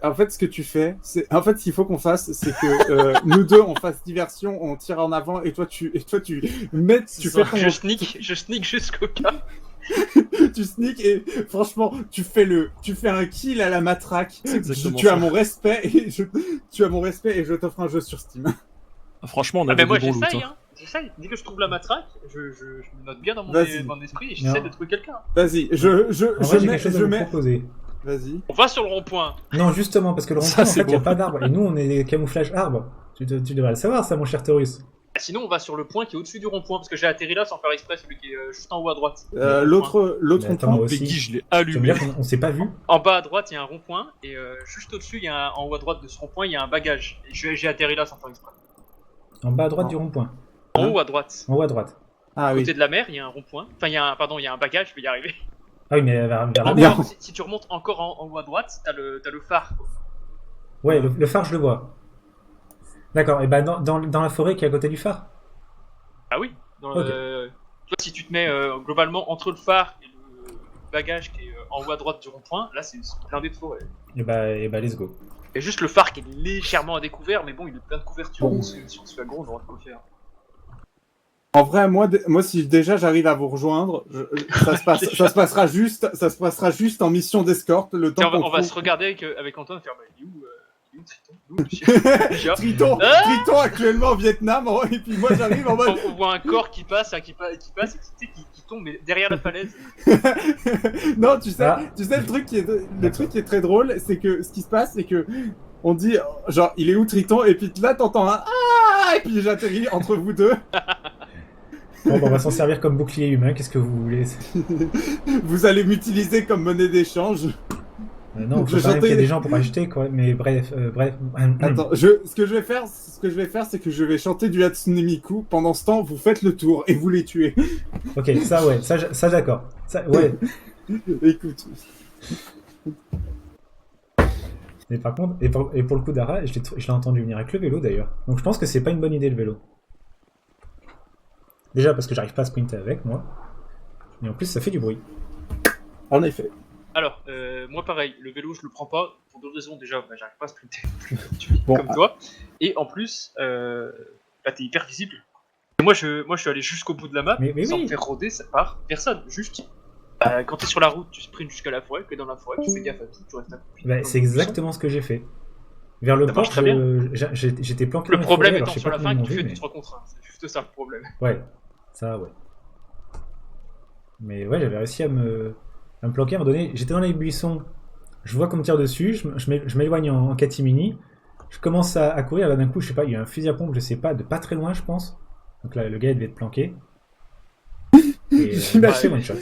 En fait, ce que tu fais, en fait, ce qu'il faut qu'on fasse, c'est que nous deux, on fasse diversion, on tire en avant, et toi, tu fais Je sneak jusqu'au cas. tu sneak et franchement, tu fais un kill à la matraque. exactement Tu as ça. mon respect et je t'offre un jeu sur Steam. Franchement, on Ah, avait mais moi, des bons loots. j'essaye, hein. J'essaye. Dès que je trouve la matraque, je me note bien dans Vas-y. mon esprit et j'essaie Non. de trouver quelqu'un. Vas-y, En vrai, j'ai quelque chose à vous mets. proposer. Vas-y. On va sur le rond-point. Non, justement, parce que le Ça, rond-point, en c'est fait, il n'y a beau. pas d'arbre. Et nous, on est camouflage arbre. Tu devrais le savoir, ça, mon cher Taurus. Sinon, on va sur le point qui est au-dessus du rond-point, parce que j'ai atterri là sans faire exprès, celui qui est juste en haut à droite. L'autre Mais attends, rond-point. aussi. Peggy, je l'ai Tu veux allumé. dire qu'on s'est pas vu? En bas à droite, il y a un rond-point, et juste au-dessus, en haut à droite de ce rond-point, il y a un bagage. Et j'ai atterri là sans faire exprès. En bas à droite du rond-point. En haut à droite. En haut à droite. Ah À oui. côté de la mer, il y a un rond-point. Enfin, il y a un bagage, je vais y arriver. Ah oui, mais vers la En mer. haut, si tu remontes encore en haut à droite, t'as le phare. Ouais, le phare, je le vois. D'accord, et bah dans la forêt qui est à côté du phare. Ah oui. Ok. Toi, si tu te mets globalement entre le phare et le bagage qui est en haut à droite du rond-point, là, c'est blindé de forêt. Et bah let's go. Et juste le phare qui est légèrement à découvert, mais bon, il est plein de couvertures. Bon. Donc, si on se fait aggro, on aura de quoi faire. En vrai, moi, si déjà j'arrive à vous rejoindre, ça se passera juste en mission d'escorte le temps Tiens, qu'on on va trouve- se regarder avec Antoine et faire bah, il est où Triton Où, monsieur Triton, Ah Triton actuellement au Vietnam, et puis moi j'arrive en mode. on voit un corps qui passe et qui tombe mais derrière la falaise. Non, tu sais, Ah. le truc qui est très drôle, c'est que ce qui se passe, c'est que on dit genre il est où Triton, et puis là t'entends un ah, et puis j'atterris entre vous deux. Bon, bah, on va s'en servir comme bouclier humain, qu'est-ce que vous voulez? Vous allez m'utiliser comme monnaie d'échange. Non, faut quand même qu'il y ait des gens pour acheter, quoi. Mais bref. Attends, ce que je vais faire, c'est que je vais chanter du Hatsune Miku. Pendant ce temps, vous faites le tour et vous les tuez. Ok, ça ouais, ça d'accord. Ça, ouais. Écoute. Mais par contre, et pour le coup d'Ara, je l'ai entendu venir avec le vélo d'ailleurs. Donc je pense que c'est pas une bonne idée le vélo. Déjà parce que j'arrive pas à sprinter avec moi. Et en plus ça fait du bruit. En effet. Alors, moi pareil, le vélo je le prends pas pour deux raisons. Déjà, bah, j'arrive pas à sprinter comme toi. Et en plus, bah, t'es hyper visible. Et moi je suis allé jusqu'au bout de la map Mais sans oui. me faire rôder par personne. Juste, quand t'es sur la route, tu sprints jusqu'à la forêt, que dans la forêt, tu fais gaffe à tout, tu restes à côté. Bah, c'est exactement ce que j'ai fait. Vers le Ça port, marche très bien. j'étais planqué Le dans la problème forêt, alors étant je sais sur pas la comment fin ils que m'ont tu vu, fais mais- du 3 contre 1. C'est juste ça le problème. Ouais, ça ouais. Mais ouais, j'avais réussi à me planquer à un moment donné. J'étais dans les buissons, je vois qu'on me tire dessus, je m'éloigne en catimini, je commence à courir, là d'un coup, je sais pas, il y a un fusil à pompe, je sais pas, de pas très loin, je pense. Donc là, le gars, il devait être planqué. Et J'imagine. c'est one shot.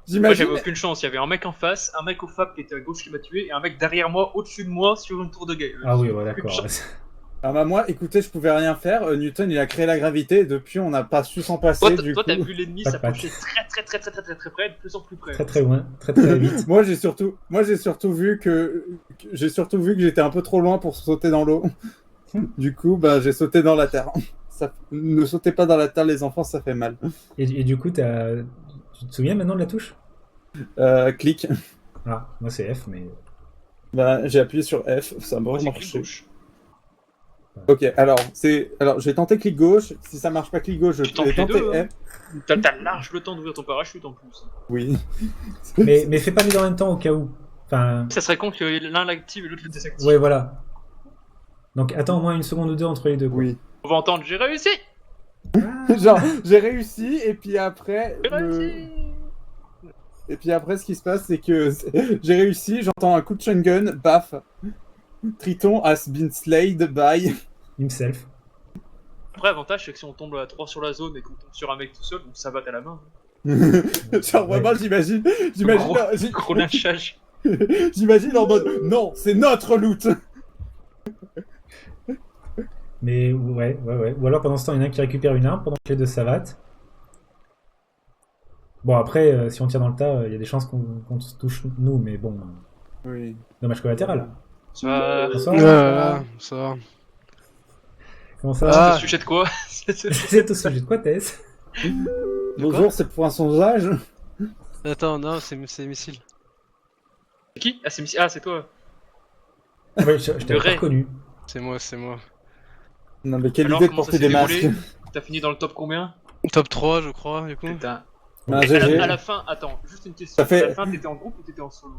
Moi j'avais aucune chance, il y avait un mec en face, un mec au FAP qui était à gauche qui m'a tué, et un mec derrière moi, au-dessus de moi, sur une tour de guet. Ah oui, ouais, d'accord. Ah bah moi, écoutez, je pouvais rien faire. Newton, il a créé la gravité, et depuis, on n'a pas su s'en passer. Toi, t'as vu l'ennemi s'approcher très près, de plus en plus près. Très loin, très vite. Moi, j'ai surtout vu que j'étais un peu trop loin pour sauter dans l'eau. Du coup, bah, j'ai sauté dans la terre. Ne sautez pas dans la terre, les enfants, ça fait mal. Et du coup, tu te souviens maintenant de la touche? Clic. Ah, moi c'est F, mais... Bah, j'ai appuyé sur F, ça m'a marché. Ok, alors j'ai tenté clic gauche. Si ça marche pas clic gauche, je vais tenter F. T'as large le temps d'ouvrir ton parachute en plus. Oui. mais fais pas les deux en même temps au cas où. Enfin... Ça serait con que l'un l'active et l'autre le désactive. Ouais, voilà. Donc attends au moins une seconde ou deux entre les deux. Quoi. Oui. On va entendre, j'ai réussi. Genre, j'ai réussi, et puis après... Et puis après, ce qui se passe, c'est que j'ai réussi, j'entends un coup de shotgun, baf. Triton has been slayed by... himself. Après, avantage, c'est que si on tombe à 3 sur la zone et qu'on tombe sur un mec tout seul, donc ça va à la main. Genre, vraiment, j'imagine Gros lynchage. J'imagine en mode, non, c'est notre loot. Mais ouais. Ou alors pendant ce temps, il y en a un qui récupère une arme pendant que les deux savatent. Bon, après, si on tire dans le tas, il y a des chances qu'on se touche nous, mais bon. Oui. Dommage collatéral. Ça va. Comment ça va? C'est au sujet de quoi? C'est au sujet de quoi, Tess? Bonjour, c'est pour un sondage. Attends, non, c'est missile. C'est qui? Ah, c'est Missile. Ah, c'est toi. Ouais, je t'avais pas reconnu. C'est moi. Non, mais quelle Alors, idée de comment ça porter s'est des masques. déroulé? T'as fini dans le top combien? Top 3, je crois, du coup. Putain. Ah, À la fin, attends, juste une question. Ça fait- À la fin, t'étais en groupe ou t'étais en solo?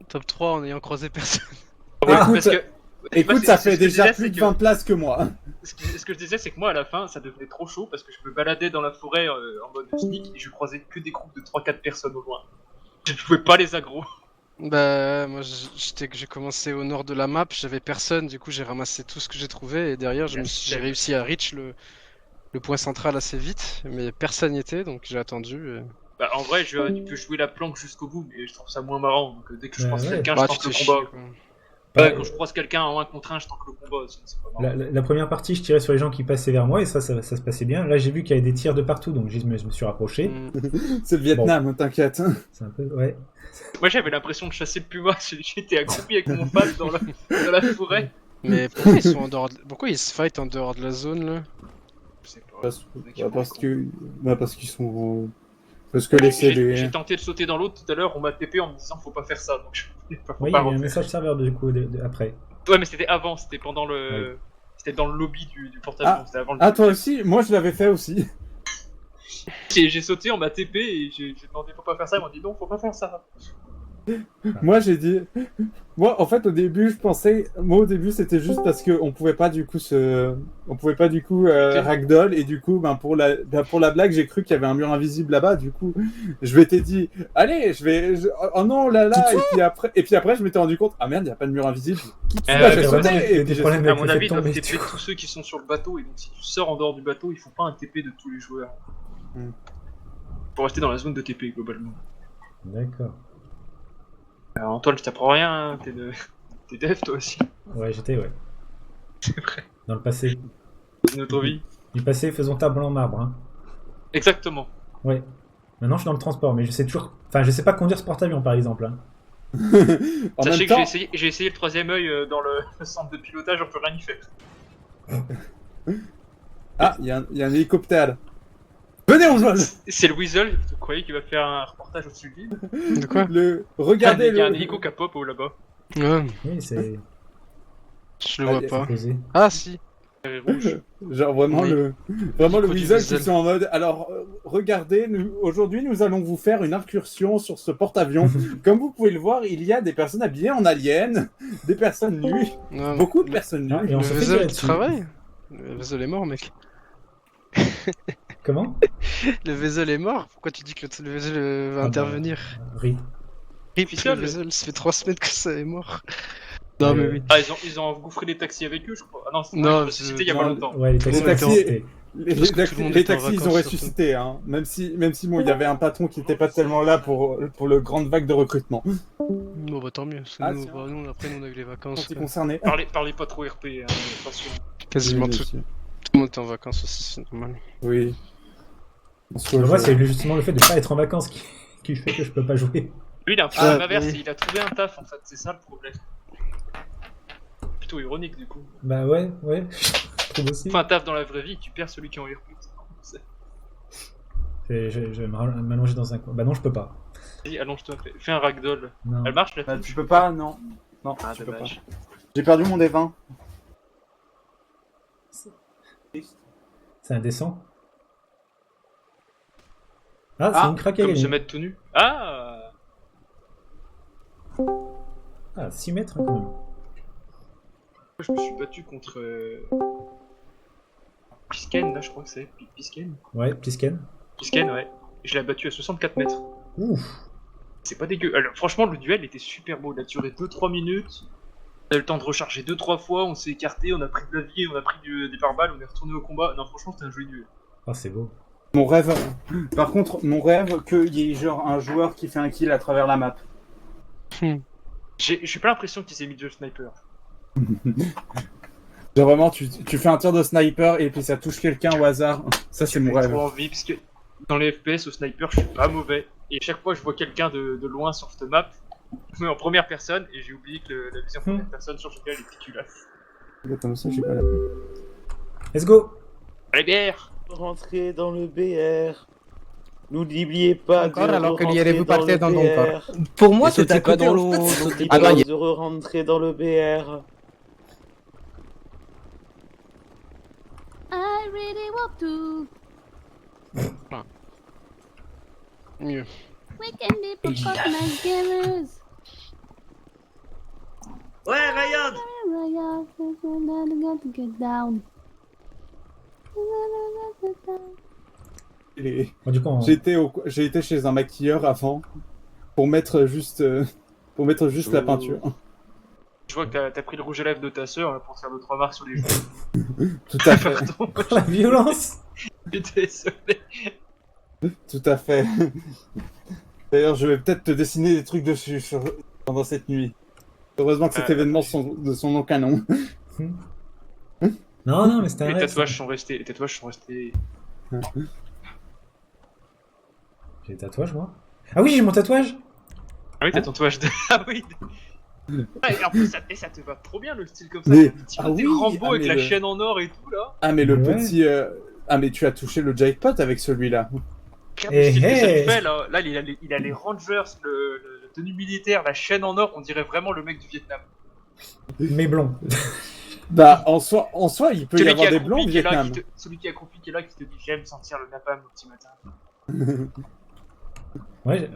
Top 3 en ayant croisé personne. Écoute, ça fait déjà plus de 20 places que moi. Ce que je disais, c'est que moi, à la fin, ça devenait trop chaud parce que je me baladais dans la forêt en mode sneak et je croisais que des groupes de 3-4 personnes au loin. Je pouvais pas les aggro. Bah, moi j'ai commencé au nord de la map, j'avais personne, du coup j'ai ramassé tout ce que j'ai trouvé et derrière j'ai réussi à reach le point central assez vite, mais personne n'y était donc j'ai attendu. Bah, en vrai, tu peux jouer la planque jusqu'au bout, mais je trouve ça moins marrant. Donc dès que je croise ouais. quelqu'un, Bah, je tente tu le te combat. chies, quoi. Ouais, quand je croise quelqu'un en 1 contre 1, je tente le combat aussi, c'est pas marrant. La première partie, je tirais sur les gens qui passaient vers moi et ça se passait bien. Là, j'ai vu qu'il y avait des tirs de partout, donc je me suis rapproché. C'est le Vietnam, t'inquiète. C'est un peu, ouais. Moi, j'avais l'impression de chasser le puma. J'étais accroupi avec mon face dans la forêt. Mais pourquoi ils sont en dehors pourquoi ils se fight en dehors de la zone là? Je sais pas. Parce qu'ils sont... Parce que J'ai tenté de sauter dans l'eau tout à l'heure, on m'a TP en me disant faut pas faire ça, donc faut Oui, il y pas a eu un refaire. message serveur du coup après. Ouais, mais c'était avant, c'était pendant le... Oui. C'était dans le lobby du porte-avions, c'était avant le... Ah, toi aussi? Moi, je l'avais fait aussi. J'ai sauté, on m'a TP et j'ai demandé faut pas faire ça, ils m'ont dit non, faut pas faire ça. Moi, j'ai dit... Moi, en fait, au début, je pensais... Moi, au début, c'était juste parce qu'on pouvait pas, du coup, ragdoll, et du coup, pour la blague, j'ai cru qu'il y avait un mur invisible là-bas, du coup, je m'étais dit, allez, oh non, là, et puis après, je m'étais rendu compte, ah merde, il y a pas de mur invisible. À mon avis, ils doivent TP tous ceux qui sont sur le bateau, et donc si tu sors en dehors du bateau, il faut pas un TP de tous les joueurs. Pour rester dans la zone de TP, globalement. D'accord. Alors, Antoine, je t'apprends rien, hein, t'es dev toi aussi. Ouais, j'étais, ouais. C'est vrai. Dans le passé. Notre vie. Du passé, faisons table en marbre, hein. Exactement. Ouais. Maintenant, je suis dans le transport, mais je sais toujours... Enfin, je sais pas conduire ce porte-avions, par exemple, hein. Sachez que j'ai essayé le 3ème œil dans le centre de pilotage, on peut rien y faire. Ah, il y a un hélicoptère. Venez, on vole. C'est le Weasel, vous croyez qu'il va faire un reportage au-dessus de l'île? De quoi? Regardez il y a un hélico qui pop là-bas. Ouais. Oui, c'est... Je le vois pas. Posé. Ah si. Genre vraiment Oui. le Weasel qui sont en mode alors regardez, aujourd'hui nous allons vous faire une incursion sur ce porte-avions. Comme vous pouvez le voir, il y a des personnes habillées en alien, des personnes nues, beaucoup de personnes nues. Et on Le se fait Weasel tirer qui dessus. travaille? Le Weasel est mort, mec. Comment? Le Weasel est mort? Pourquoi tu dis que le Weasel va intervenir? RIP. RIP, le Weasel, ça fait 3 semaines que ça est mort. Non, mais oui. Ah, ils ont engouffré les taxis avec eux, je crois. Ah non, c'était Non, une société il y a pas longtemps. Ouais, les taxis. Les taxis, ils ont ressuscité, hein. Même si bon, il y avait un patron qui n'était pas tellement là pour le grande vague de recrutement. Bon bah tant mieux, parce que nous, après nous on a eu les vacances. Concerné. Parlez pas trop RP, hein, attention. Quasiment tout le monde est en vacances aussi, c'est normal. Oui. Moi, c'est justement le fait de pas être en vacances qui fait que je peux pas jouer. Lui, il a un problème inverse, il a trouvé un taf en fait, c'est ça le problème. Plutôt ironique du coup. Bah ouais. Je trouve aussi. Enfin, un taf dans la vraie vie, tu perds celui qui est en RP. Je vais m'allonger dans un coin. Bah non, je peux pas. Vas-y, allonge-toi, fais un ragdoll. Non. Elle marche là? Tu peux pas, non. Non, ah, tu peux pas. dommage. J'ai perdu mon D20. C'est indécent. Ah, c'est une craque à Comme gagner. se mettre tout nu. Ah 6 mètres quand même. Je me suis battu contre Pisken, là je crois que c'est Pisken. Ouais, Pisken. Pisken, ouais. Je l'ai battu à 64 mètres. Ouf. C'est pas dégueu. Alors, franchement, le duel était super beau. Il a duré 2-3 minutes. On a eu le temps de recharger 2-3 fois. On s'est écarté, on a pris de la vie, on a pris des pare-balles, on est retourné au combat. Non, franchement, c'était un joli duel. Ah, c'est beau. Mon rêve. Par contre, mon rêve qu'il y ait genre un joueur qui fait un kill à travers la map. J'ai pas l'impression qu'ils aient mis deux snipers. Genre vraiment, tu fais un tir de sniper et puis ça touche quelqu'un au hasard. Ça, c'est mon J'ai rêve. trop envie parce que dans les FPS au sniper, je suis pas mauvais. Et chaque fois, je vois quelqu'un de loin sur cette map, je me mets en première personne et j'ai oublié que la vision première personne sur GTA elle est dégueulasse. Comme ça, j'ai pas la. Let's go. Allez, bière. Rentrer dans le BR. N'oubliez pas Encore de alors que rentrer vous partez dans le ton BR. corps. Pour moi, c'était c'était pas pas dans l'eau. l'eau. N'oubliez Ah, pas non, de rentrer dans le BR. I really want to. Mieux. We can be nice gamers. Ouais, Ryan. Get down. Du coup, j'ai été chez un maquilleur avant pour mettre juste la peinture. Je vois que t'as pris le rouge à lèvres de ta sœur pour faire 2-3 marques sur les joues. Tout à fait. La violence. Désolé. Tout à fait. D'ailleurs, je vais peut-être te dessiner des trucs dessus pendant cette nuit. Heureusement que cet événement de son nom canon. Non, mais c'était un Les rêve. tatouages sont restés. J'ai des tatouages, moi. Ah oui, j'ai mon tatouage. Ah oui, t'as ton tatouage de. Ah oui. Ah, et en plus, ça te va trop bien le style comme ça. Mais- Petit ah côté oui, Rambo ah, avec mais la le- chaîne en or et tout là. Ah, mais le Ouais. petit. Ah, mais tu as touché le jackpot avec celui-là. Regarde le style que ça lui hey. fait là. Là, il a les Rangers, la tenue militaire, la chaîne en or. On dirait vraiment le mec du Vietnam. Mais blond. Bah, en soi, il peut y Celui avoir qui a des blancs au accroupi qui est là, Vietnam. celui qui a accroupi qui est là, qui te dit j'aime sentir le napalm au petit matin. Ouais.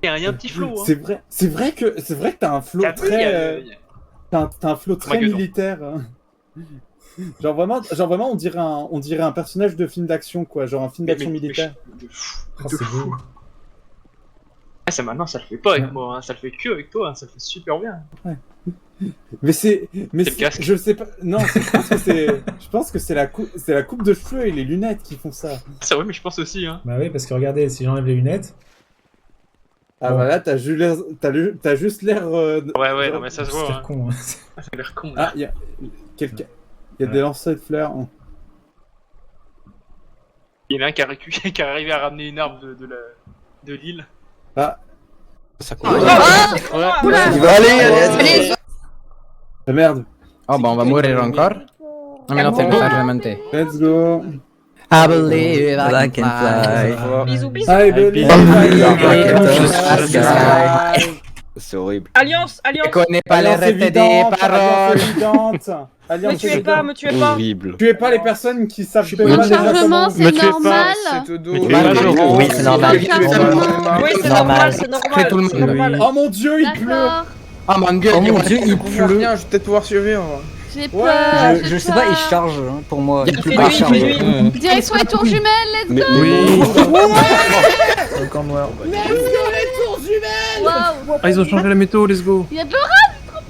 Il y a un petit flow. Hein. C'est vrai que t'as un flow T'as vu, très. T'as un flow très Magasin. militaire. Hein. Genre vraiment, on dirait un personnage de film d'action, quoi. Genre un film d'action militaire. Oh, c'est beau. Ah, ça maintenant, ça le fait pas avec moi, hein. Ça le fait que avec toi, hein. Ça le fait super bien. Mais c'est, le casque. je sais pas. Non, je pense que c'est la coupe de cheveux et les lunettes qui font ça. Ça ouais, mais je pense aussi, hein. Bah oui, parce que regardez, si j'enlève les lunettes. Ah Bon. bah là, t'as juste l'air. Ouais, non mais ça se C'est voit. Hein. con. Hein. Ça a l'air con. Ah, il y a des lancers de fleurs. Hein. Il y en a un qui a arrivé à ramener une arme de l'île. Ah. Ça Il va aller. Ah, merde. Oh, bah on va mourir encore. Ah, mais non, c'est le message lamenté. Let's go. I believe I can fly. Bisous, bisous. I believe C'est horrible. Alliance, Je alliance. connais pas les Alliance restes des évidente, paroles. alliance évidente. Me Alliance tuez évidente. pas, me tuez pas. Horrible. Tuez pas les personnes qui savent pas Un déjà chargement, comment. c'est normal. Oui, c'est normal. Oui, c'est normal, c'est normal. Après, tout le c'est monde. normal. Oh mon dieu, il pleut. D'accord. Oh mon dieu, il pleut. Je vais peut-être pouvoir survivre. J'ai peur. Je sais pas, il charge hein, pour moi. Il Il pleut pleut pas, pas, il charge. nuit. Direction les tours jumelles, let's go. Oui. Encore noir. Waouh. Ah, ils ont changé la météo, let's go. Il y a de l'orage.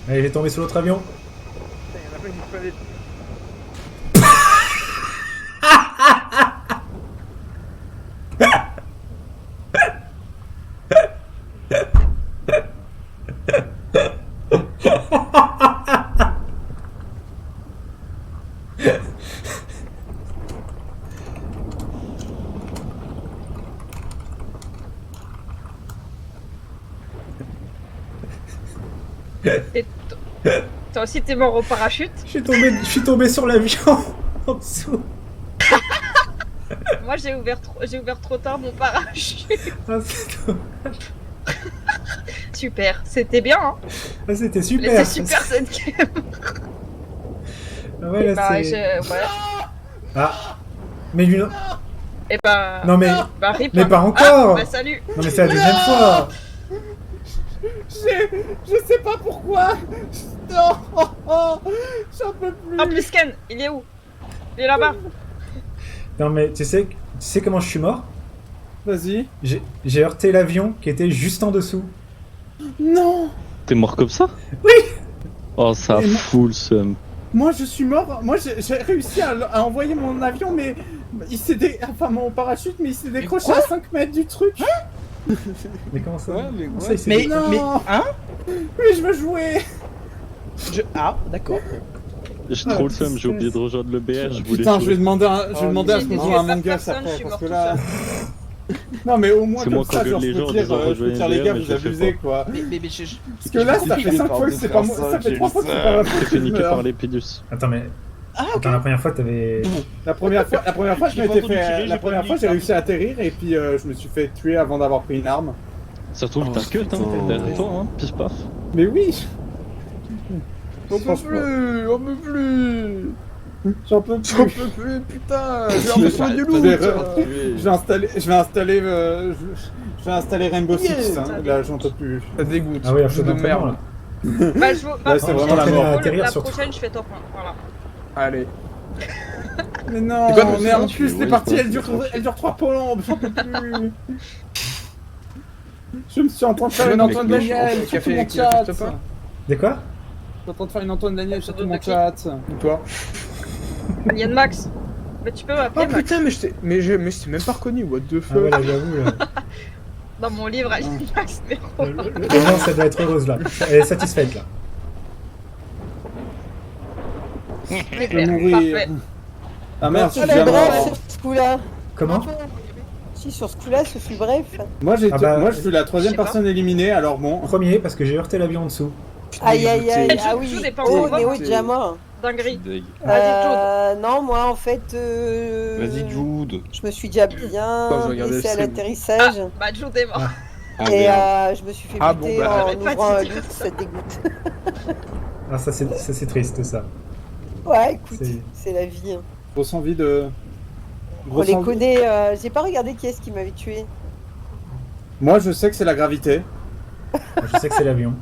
Allez, il est tombé sur l'autre avion. Et toi aussi, t'es mort au parachute. Je suis tombé sur l'avion en dessous. Moi, j'ai ouvert trop tard mon parachute. Ah, c'est dommage. Super, c'était bien, hein. Ah, c'était super. C'était super cette game. Ah ouais, là, Bah, c'est... ouais. Ah. Mais lui, non. Et bah... Non, mais... Bah, rip, Mais hein. pas encore. Ah, bah, salut. Non, mais c'est la deuxième fois. Je sais pas pourquoi. Non, j'en peux plus. Oh, Plisken, il est où? Il est là-bas. Non, mais tu sais comment je suis mort? Vas-y. J'ai heurté l'avion qui était juste en dessous. Non. T'es mort comme ça? Oui. Oh, ça Et moi- fout le seum. Moi, je suis mort. Moi, j'ai réussi à envoyer mon avion, mais il s'est enfin mon parachute, mais il s'est décroché à 5 mètres du truc. Mais comment ça? mais Comment ouais. ça, il s'est Mais dit- non. Hein? Oui, je veux jouer. Ah, d'accord. J'ai trop le seum, j'ai oublié de rejoindre le BR, je voulais Putain, je vais jouer. demander à ce qu'on joue à Among Us personne, je après, suis parce mort que là... Non mais au moins C'est comme moi ça, qui genre, engueule je les peux gens en dire, disant je peux rejoignez dire le les gars, BR, mais vous je le fais abusez pas. quoi. Mais Parce que là, ça fait 5 fois que c'est pas moi, ça fait 3 fois que c'est pas ma faute T'es que fait je niquer meurs. par les Pidus. Attends, mais... Ah, ok. Attends, la première fois, t'avais... La première fois, je J'ai m'étais pas entendu fait... tirer, La j'ai première pas fois, dit j'ai ça. réussi à atterrir, et puis je me suis fait tuer avant d'avoir pris une arme. Ça se trouve, t'as que t'es derrière toi, hein, pif paf. Mais oui. On peut plus, on peut plus. J'en peux plus, putain. J'ai l'impression du loup. Je vais installer Rainbow Six, hein. Là j'en peux plus. Ça dégoûte. Ah oui, jeu de merde. Bah, je Là, c'est vraiment la mort. La prochaine, je fais top 1. Voilà. Allez. Mais non, C'est quoi, mais en tu plus fais, les ouais, parties c'est elles durent 3 plombes, j'en peux plus. Je me suis en train de faire une Antoine Daniel sur tout mon chat. De quoi? Je suis en train de faire une Antoine Daniel sur tout mon chat. Toi. Yann Max. Mais tu peux Oh m'appeler Max. putain, mais je t'ai même pas reconnu, what the Ah ouais, fuck. là, j'avoue, là. Dans mon livre, Yann Max, mais Le gens, ça doit être heureuse, là. Elle est satisfaite, là. Je vais mourir. Ah merde, je suis Allez, déjà bref, mort. sur ce coup-là. Comment? Si, sur ce coup-là, ce fut bref. Moi, Ah bah, moi je suis la 3ème personne éliminée, alors bon. Premier, parce que j'ai heurté l'avion en dessous. Aïe aïe aïe, Jude, ah oui. Jude est pas Oh, encore Néo mort. est déjà mort. Dinguerie. Non, moi en fait. Jude. Je me suis déjà Quand bien je regardais blessé à le stream. l'atterrissage. Bah, Jude est mort. Et je me suis fait Ah bon, buter bah, en arrête pas de ouvrant un dire livre, ça dégoûte. Ah, ça c'est triste, ça. Ouais, écoute, C'est- c'est la vie. Hein. Grosse envie de. On grosse les envie- connaît, j'ai pas regardé qui est-ce qui m'avait tué. Moi, je sais que c'est la gravité. Je sais que c'est l'avion.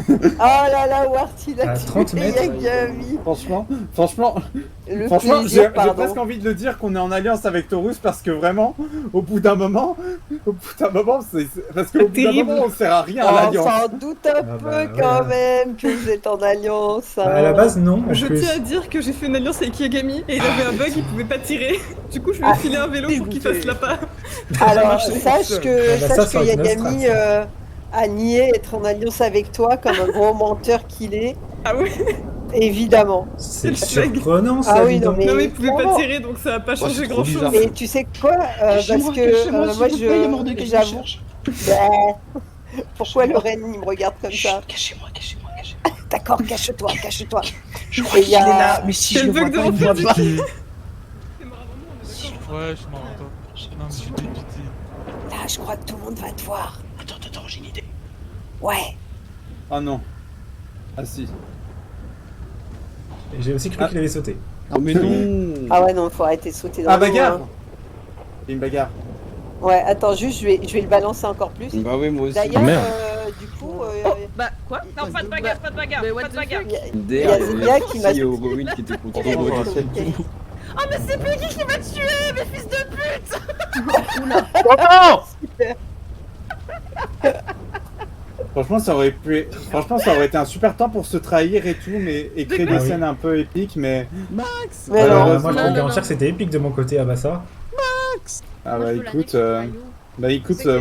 Oh là là, Wart, il a À tué 30 mètres. Yagami. Franchement, Le franchement, plaisir, j'ai pardon. presque envie de le dire qu'on est en alliance avec Taurus parce que vraiment, au bout d'un moment, parce qu'au bout d'un moment, on sert à rien à On l'alliance. s'en doute un peu quand même que vous êtes en alliance. Bah, à la base, non. en Je plus. tiens à dire que j'ai fait une alliance avec Yagami et il avait un bug, il pouvait pas tirer. Du coup, je lui ai filé un vélo pour qu'il fasse la part. Alors, sache que, Ah bah ça, ça aurait été Yagami nostra, a nié être en alliance avec toi comme un gros menteur qu'il est. Ah oui? Évidemment. C'est surprenant, ça. Ah oui, dis non, donc. mais, Non mais il pouvait pas vraiment. tirer donc ça a pas changé c'est trop grand chose. bizarre. Et tu sais quoi parce que moi j'avoue. Bah, pourquoi Lorraine il me regarde comme ça? Cachez-moi. D'accord, cache-toi, cache-toi. Je crois qu'il est là, mais si je le vois pas, il me voit pas. Ouais, je m'en rends. Non, mais je suis débité. Là, je crois que tout le monde va te voir. Attends, j'ai une idée. Ouais. Ah non. Ah si. Et j'ai aussi cru qu'il avait sauté. Non mais non. Ah ouais, non, faut arrêter de sauter dans Ah l'eau, bagarre. hein. Il y a une bagarre. Ouais, attends, juste, je vais le balancer encore plus. Bah oui, moi aussi. D'ailleurs, Merde. Du coup, Bah, quoi? Non, pas de bagarre, pas de bagarre, Mais what pas de the bagarre. il y a Zélia qui m'a... Il y a Oberwin qui était contre toi. Oh, mais c'est Peggy qui m'a tué, mes fils de pute! Franchement, ça aurait été un super temps pour se trahir et tout, mais et créer des Ah oui. scènes un peu épiques, mais. Mais Moi, non, je peux garantir que c'était épique de mon côté, ah bah ça. Ah bah écoute,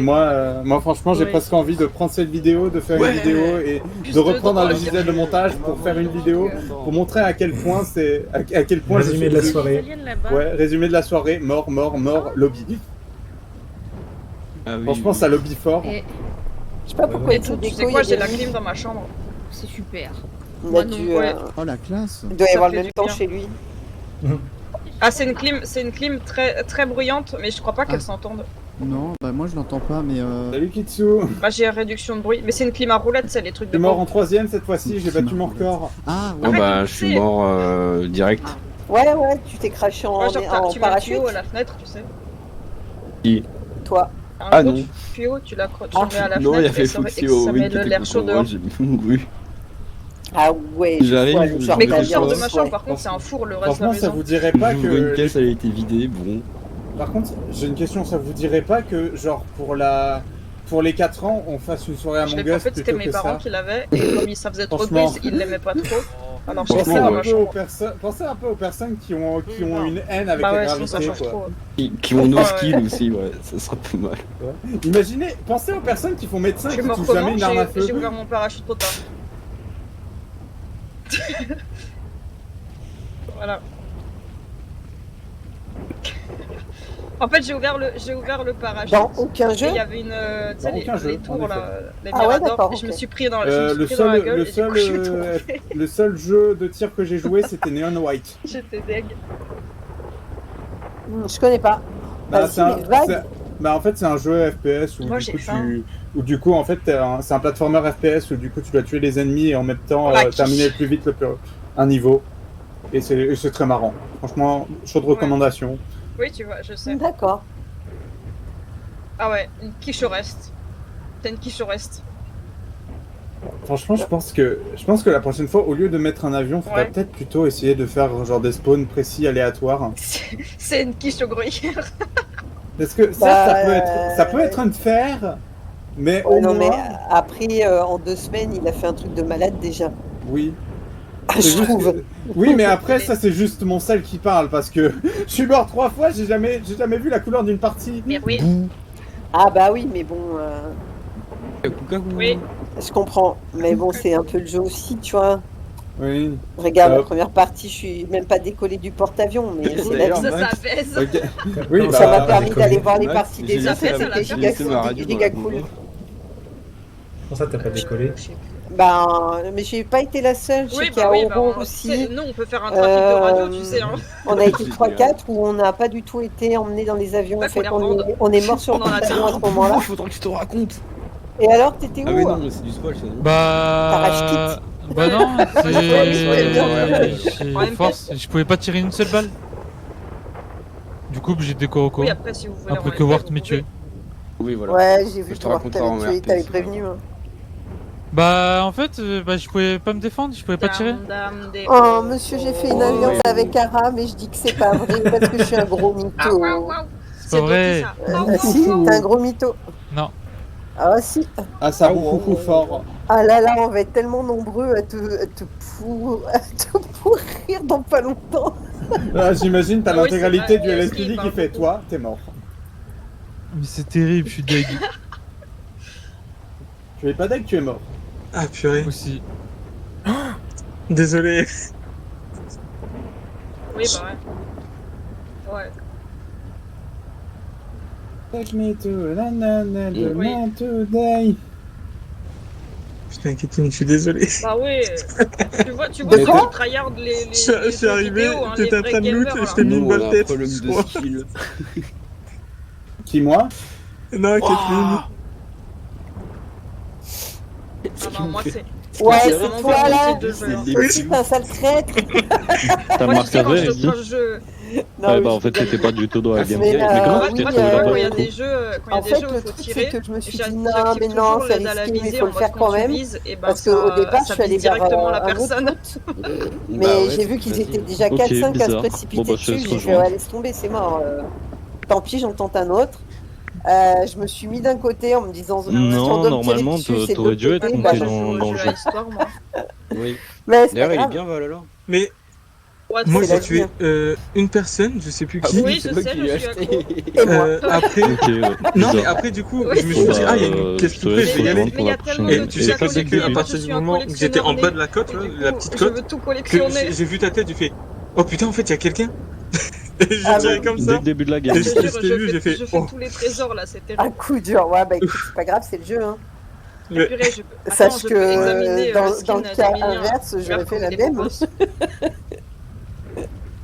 moi franchement, j'ai Ouais. presque envie de prendre cette vidéo, de faire une vidéo et de reprendre un logiciel de montage pour faire une vidéo, pour montrer à quel point à quel point je Résumé suis de la soirée. Ouais, résumé de la soirée, mort, lobby. Ah oui, Franchement, oui. ça lobby fort. Et Je sais pas pourquoi Et il tout, tout tu sais déco, quoi, il y j'ai a la des- clim dans ma chambre. C'est super. Il Moi a non, dû, ouais. Oh la classe. Il doit y Ça avoir le fait même du temps bien. chez lui. Ah, c'est une clim très, très bruyante, mais je crois pas qu'elle s'entende. Non, bah moi je l'entends pas, mais Salut Kitsu. Bah, j'ai réduction de bruit. Mais c'est une clim à roulettes, c'est les trucs Je de suis mort pauvre. en 3ème cette fois-ci, j'ai battu mon record. Ah, ouais. bah, je suis mort direct. Ouais, ouais, tu t'es craché en, Ouais, genre, en tu mets le parachute. tuyau à la fenêtre, tu sais. Qui Toi. Un Ah gros non. tuyau, tu le mets à la Non, il y fenêtre avait et ça Foxy met l'air chaud dehors. j'ai mouru. Ah ouais, J'arrive, ouais, je genre, Mais me quand t'as je sors de bien- ma chambre, ouais. par contre, c'est un four le reste de la Franchement, ça maison. vous dirait pas J'ouvre une que... caisse, elle a été vidée, bon. Par contre, j'ai une question, ça vous dirait pas que, genre, pour les 4 ans, on fasse une soirée à Je l'ai Among pas Us fait, c'était plutôt mes que parents ça? qui l'avaient, et comme ça faisait trop de Franchement. bruit, ils l'aimaient pas trop. Alors Pensez j'ai fait un, dans ma peu chambre. pensez un peu aux personnes qui ont une haine avec Bah la ouais, sinon ça gravité, change quoi. trop. Qui ont nos Ouais, skills ouais. aussi, ouais, ça sera pas mal. Ouais. Imaginez, pensez aux personnes qui font médecin Je et suis qui mort touchent comment? jamais une arme à feu. J'ai ouvert mon parachute trop tard. Voilà. En fait, j'ai ouvert le parachute. Dans aucun jeu Et il y avait une, tu sais, Dans aucun jeu, les en tours effet. là, les Ah ouais, miradors. d'accord, Et je me ok. suis pris dans, Le dans la gueule. le et du coup, je suis tombée. le seul jeu de tir que j'ai joué, c'était Neon White. J'étais deg. Je connais pas. Bah, Vas-y, mais vague. Bah, en fait, c'est un jeu FPS où Moi, du j'ai coup, faim. du coup, en fait, c'est un platformer FPS où du coup, tu dois tuer les ennemis et en même temps Voilà. terminer le plus vite un niveau. Et c'est très marrant. Franchement, chaude recommandation. Oui, tu vois, je sais. D'accord. Ah ouais, une quiche au reste. T'as une quiche au reste. Franchement, je pense que la prochaine fois, au lieu de mettre un avion, faudrait Ouais. peut-être plutôt essayer de faire genre des spawns précis, aléatoires. C'est une quiche au gruyère. Parce que Bah, ça peut être un de fer, mais Ouais, au non, moins... mais après, en 2 semaines, il a fait un truc de malade déjà. Oui. Je C'est juste trouve. que- Oui, mais après, ça, c'est juste mon sel qui parle, parce que je suis mort 3 fois, j'ai jamais vu la couleur d'une partie. Mais oui. Ah bah oui, mais bon, Oui. je comprends. Mais bon, c'est un peu le jeu aussi, tu vois. Oui. Regarde, la première partie, je suis même pas décollé du porte-avions, mais c'est la D'ailleurs, vie. Ça baise. Ok. Oui, Donc, ça m'a permis décollé. d'aller voir les Max, parties j'ai des laissé autres, la- c'était j'ai giga laissé ma radio dans la cool. Pour ça, t'as pas décollé. Ben, mais j'ai pas été la seule, je sais Oui, qu'il y a bah oui, Oro bah, aussi. nous on peut faire un trafic de radio, tu sais. Hein. On a été 3-4 où on n'a pas du tout été emmenés dans les avions. Ouais, En faut fait, les revendre. on est mort sur le Pendant la porte-avions à ce Oh, moment-là. faudra que je te raconte. Et alors, t'étais Ah où mais non, mais c'est du spoil ça. non Bah non, En c'est MP. force, je pouvais pas tirer une seule balle. Du coup, j'ai des Koroko. Oui, après, si vous voulez, Après en que MP, Wart vous m'ait pouvez. tué. Oui, voilà. Ouais, j'ai vu Je te que Wart raconterai en t'avait tué, RP, t'avais c'est prévenu. Hein. Bah en fait, je pouvais pas me défendre, je pouvais pas tirer. Oh, monsieur, j'ai fait une alliance avec Ara, mais je dis que c'est pas vrai parce que je suis un gros mytho. C'est pas vrai. Si, t'es un gros mytho. Non. Ah si. Ah, ça beaucoup fort. Ah là là, on va être tellement nombreux à te pourrir dans pas longtemps. Ah, j'imagine, t'as Ah oui, l'intégralité c'est du vrai, LSPD qui parle fait beaucoup. toi, t'es mort. Mais c'est terrible, je suis deg. Tu es pas deck, tu es mort. Ah purée. Aussi. Désolé. Oui, bah ouais. Ouais. Take me to nanana, Oui. today. Putain, Kétine, je suis désolé. Bah oui. Tu vois De ceux quoi qui tryhardent les Je suis jeux arrivé, vidéo, hein, t'étais les en train de vrais loot gamers, et je t'ai mis là. une Nous, on balle a un tête. problème je de crois. skill. Qui, moi? Non, Kétine. Ah non, moi c'est... Ouais, c'est c'est vraiment toi pas mon là. style de jeu, hein. Oui, c'est un sale traître. T'as Moi, tu sais, quand marqué je... Non, Ouais, oui, bah en je fait, rigole. t'étais pas du tout dans la Mais, gameplay. Mais euh, comment Moi, tu t'es oui, trouvé quand là-bas il y a du des coup jeux, quand il y a En des fait, jeux où le il faut truc, tirer, c'est que je me suis dit j'active non, mais non, toujours c'est l'aide à la risqué, mais il visée faut en le faire mode quand quand tu même. vises, et ben Parce qu'au départ, je ça suis allée vise vers directement la un autre personne. route, mais Bah ouais, j'ai vu qu'ils vas-y. étaient déjà Ok, 4-5 à se bizarre. précipiter Bon, bah, je dessus. te J'ai fait, rejoins. ouais, laisse tomber, c'est mort. Tant pis, j'en tente un autre. Je me suis mis d'un côté en me disant si on Non, doit me tirer normalement, dessus, c'est de t'aurais l'autre dû être côté, compté bah, dans le jeu. Histoire, moi. Oui. Mais c'est D'ailleurs, pas il est grave. bien Valhalla. Mais Ouais, moi, c'est la j'ai tué vie, une personne, je sais plus Ah qui. Oui, c'est je moi sais, qui je l'ai suis acheté. accro. Et moi. Après, Ok, ouais. non, mais bizarre. après, du coup, Oui, je me suis dit, ah, il y a une je pièce te tout près, laisse je vais y aller. rejoindre pour Mais il y la a tellement prochaine. Et de tu trucs sais à quoi, c'est collectionner, qu'à moi, partir je du suis un moment où j'étais en bas de la côte, là, collectionneur la né, petite et je côte, veux tout que collectionner. j'ai vu ta tête, j'ai fait oh putain, en fait, il y a quelqu'un. Et j'ai Ah tiré ouais. comme Dès ça. le début de la Et game. Je je te t'ai jure, vu, j'ai fait je fais oh. tous les trésors là, c'est Un terrible. coup dur, ouais, bah écoute, c'est pas grave, c'est le jeu. Hein. Mais purée, Sache Attends, je peux examiner, que dans skin le cas d'Emilien, inverse, j'aurais faire fait comme la des même. propos.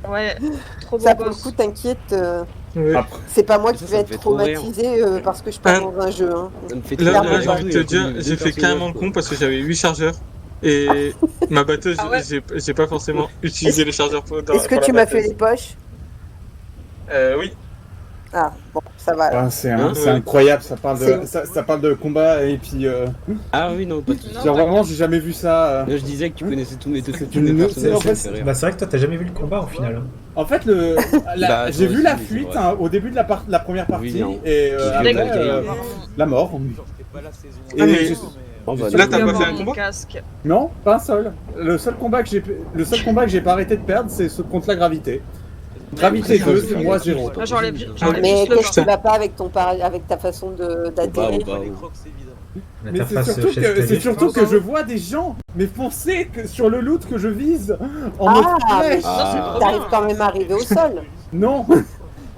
Ouais, trop beau Ça, pour le gosse. coup, t'inquiète. Après- C'est pas moi qui Ça vais me être fait trop rire. traumatisé parce que je passe dans un jeu. Hein. Ça me fait Là, trop là, rire. j'ai envie de te dire, j'ai fait carrément le con parce que j'avais 8 chargeurs. Et ma batteuse, Ah ouais. j'ai pas forcément utilisé les chargeurs pour. Est-ce que tu m'as fait les poches? Oui. Ah, bon, ça va. Ah, c'est incroyable, ça parle ça parle de combat et puis. Ah oui, non, pas tout. Genre vraiment, j'ai jamais vu ça. Là, je disais que tu connaissais tous mes personnages, en C'est fait, c'est vrai que toi, t'as jamais vu le combat au final. Hein. En fait, Bah, j'ai toi vu aussi, la c'est fuite vrai. au début de la première partie non. et J'ai vu après la la mort. Ah, mais Oh, bah, là, t'as Je pas vais fait avoir un mon combat casque. Non, pas un seul. Le seul combat que j'ai pas arrêté de perdre, c'est ce contre la gravité. Gravité 2, c'est moi 0. Ah, j'enlève Mais juste le qu'est-ce qui bras. va pas avec avec ta façon d'atterrir? Mais c'est surtout que je vois des gens mais foncer sur le loot que je vise en mode flèche. T'arrives quand même à arriver au sol. Non.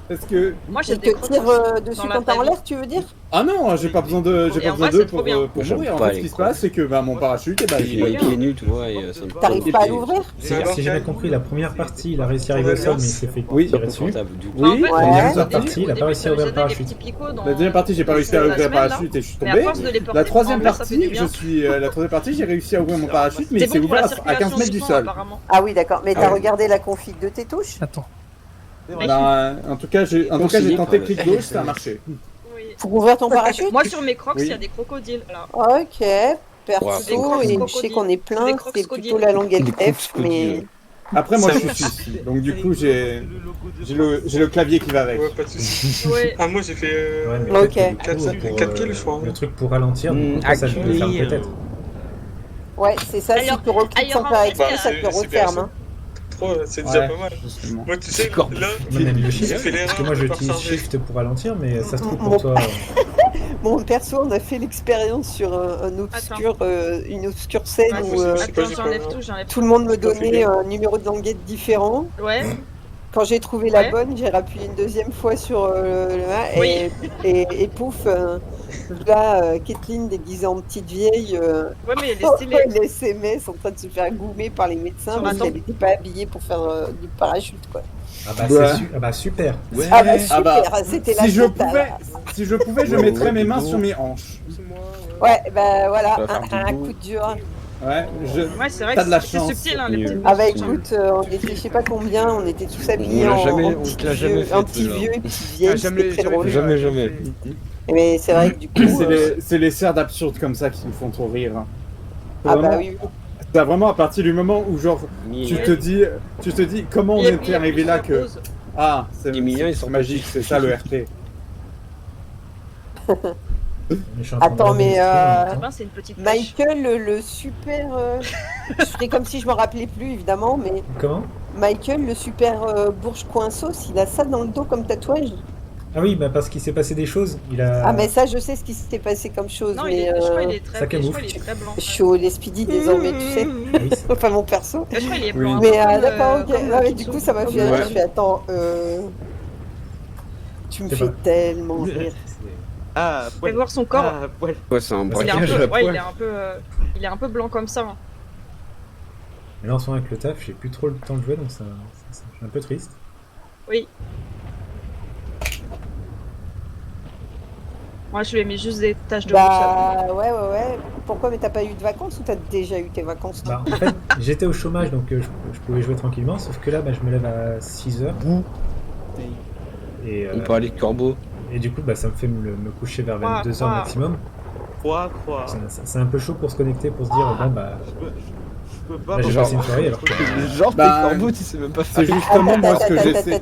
Parce que Moi, Il j'ai te des crocs tire dans dessus la quand t'es en vraie l'air, tu veux dire? ah non, j'ai pas besoin de Et en vrai, d'eux c'est trop bien. pour J'aime mourir. En pas fait, les ce qui se crocs. passe, c'est que mon parachute, et bah, J'ai les pieds nus, tu vois, et ça me T'arrives pas à l'ouvrir? Si j'ai bien compris, la première partie, il a réussi à arriver au sol, mais il s'est fait Oui. tirer dessus. Oui. Bah, en La fait, deuxième au partie, il a début, pas réussi à ça me ouvrir le gênait, les parachute. petits picots dans- La deuxième partie, j'ai pas réussi à la ouvrir le semaine, là. parachute et je suis Mais à tombé. force de les porter, La troisième en vrai, ça fait du partie, bien. la troisième partie, j'ai réussi à ouvrir mon parachute, mais C'est il s'est bon pour la ouvert à 15 circulation mètres du sang, sol. apparemment. Ah oui, d'accord. Mais Ah t'as ouais. regardé la config de tes touches? Attends. Ben, en tout cas, j'ai tenté clic gauche, ça a marché. Pour ouvrir ton parachute? Moi, sur mes crocs, il Oui. y a des crocodiles. Là. Ok. Des Perso, crocs et je sais crocodiles. qu'on est Des plein, crocs c'est crocodiles. plutôt la languette Des crocs F, mais... Après, moi, je suis suisse, donc du coup, j'ai le clavier qui va avec. Ouais, pas de soucis. Ouais. Ah, moi j'ai fait. Ouais, mais Ok. peut-être que du coup, 4 kills, je crois. Le truc pour ralentir, du coup, ça je peux le faire peut-être. Ouais, c'est ça, si Alors- tu recules sans alors, faire en exprès, fait, ça te c'est referme. bien Hein. C'est déjà Ouais, pas mal. justement. Moi, tu sais, D'accord. là, Même le j'ai shift, fait l'erreur parce que moi de pas j'utilise recharger. shift pour ralentir, mais ça se trouve Mon- pour toi. Bon, perso, on a fait l'expérience sur une obscure scène Attends, où j'enlève tout, j'enlève tout le monde me donnait un numéro de languette différent. Ouais. Quand j'ai trouvé la Ouais. bonne, j'ai rappuyé une deuxième fois sur le Oui. et pouf, là, Kathleen déguisée en petite vieille, Ouais, mais elle est stylée. les SMS en train de se faire goumer par les médecins Sur parce la tempe. qu'elle n'était pas habillée pour faire du parachute, quoi. Ah bah, Ouais. ah bah super. Ah bah super, c'était la si je totale. pouvais, je mettrais mes mains sur mes hanches. Ouais, bah voilà, Ça va faire un du coup de dur. Ouais, Ouais, c'est vrai T'as que de la c'est chance. subtil, hein, les petits. Ah bah écoute, on était je sais pas combien, on était tous habillés l'a en, jamais- en on petit te l'a jamais vieux, fait, un petit celle-là. vieux et petite vieille, c'était très drôle. Jamais. Mais c'est vrai que du coup... c'est les serres d'absurde comme ça qui me font trop rire. Ah Vraiment, bah oui. c'est vraiment à partir du moment où genre tu te dis comment on Il y a- était arrivé là que pause. ah Emilien, ils c'est sont magique, c'est ça le RP. Je suis en train de Attends, mais regarder Eh ben, c'est une petite pêche. Michael, le super... je ferais comme si je me rappelais plus, évidemment, mais Comment? Michael, le super Bourge Coinsos, il a ça dans le dos comme tatouage. Ah oui, bah parce qu'il s'est passé des choses. Il a. Ah mais ça, je sais ce qui s'était passé comme chose, Non, mais je crois qu'il est très, ça je crois camoufle. qu'il est très blanc. je suis au Speedy désormais, tu sais. Oui, Enfin, mon perso. Je crois qu'il est Oui. blanc. Mais comme, d'accord, ok. comme Non, mais Kitsu. du coup, ça m'a fait Ouais. rire. Je fais, attends, tu me C'est fais pas- tellement rire. Ah, Fais voir son corps. Ouais, c'est un Il est un braquage à peu, ouais, poil. il est un peu blanc comme ça. Hein. Mais là en ce moment avec le taf, j'ai plus trop le temps de jouer, donc je suis un peu triste. Oui. Moi, je lui ai mis juste des taches de rousseur. Bah ouais. Pourquoi, mais t'as pas eu de vacances ou t'as déjà eu tes vacances toi Bah, en fait, j'étais au chômage, donc je pouvais jouer tranquillement, sauf que là, bah, je me lève à 6h. Et, On peut aller corbeau. et du coup, bah, ça me fait me coucher vers 22h maximum. Quoi C'est un peu chaud pour se connecter, pour se dire, bon bah, Je peux là j'ai passé une soirée alors que... Genre, Bah, t'es corbeau, tu sais même pas faire. C'est justement moi ce que j'essaie.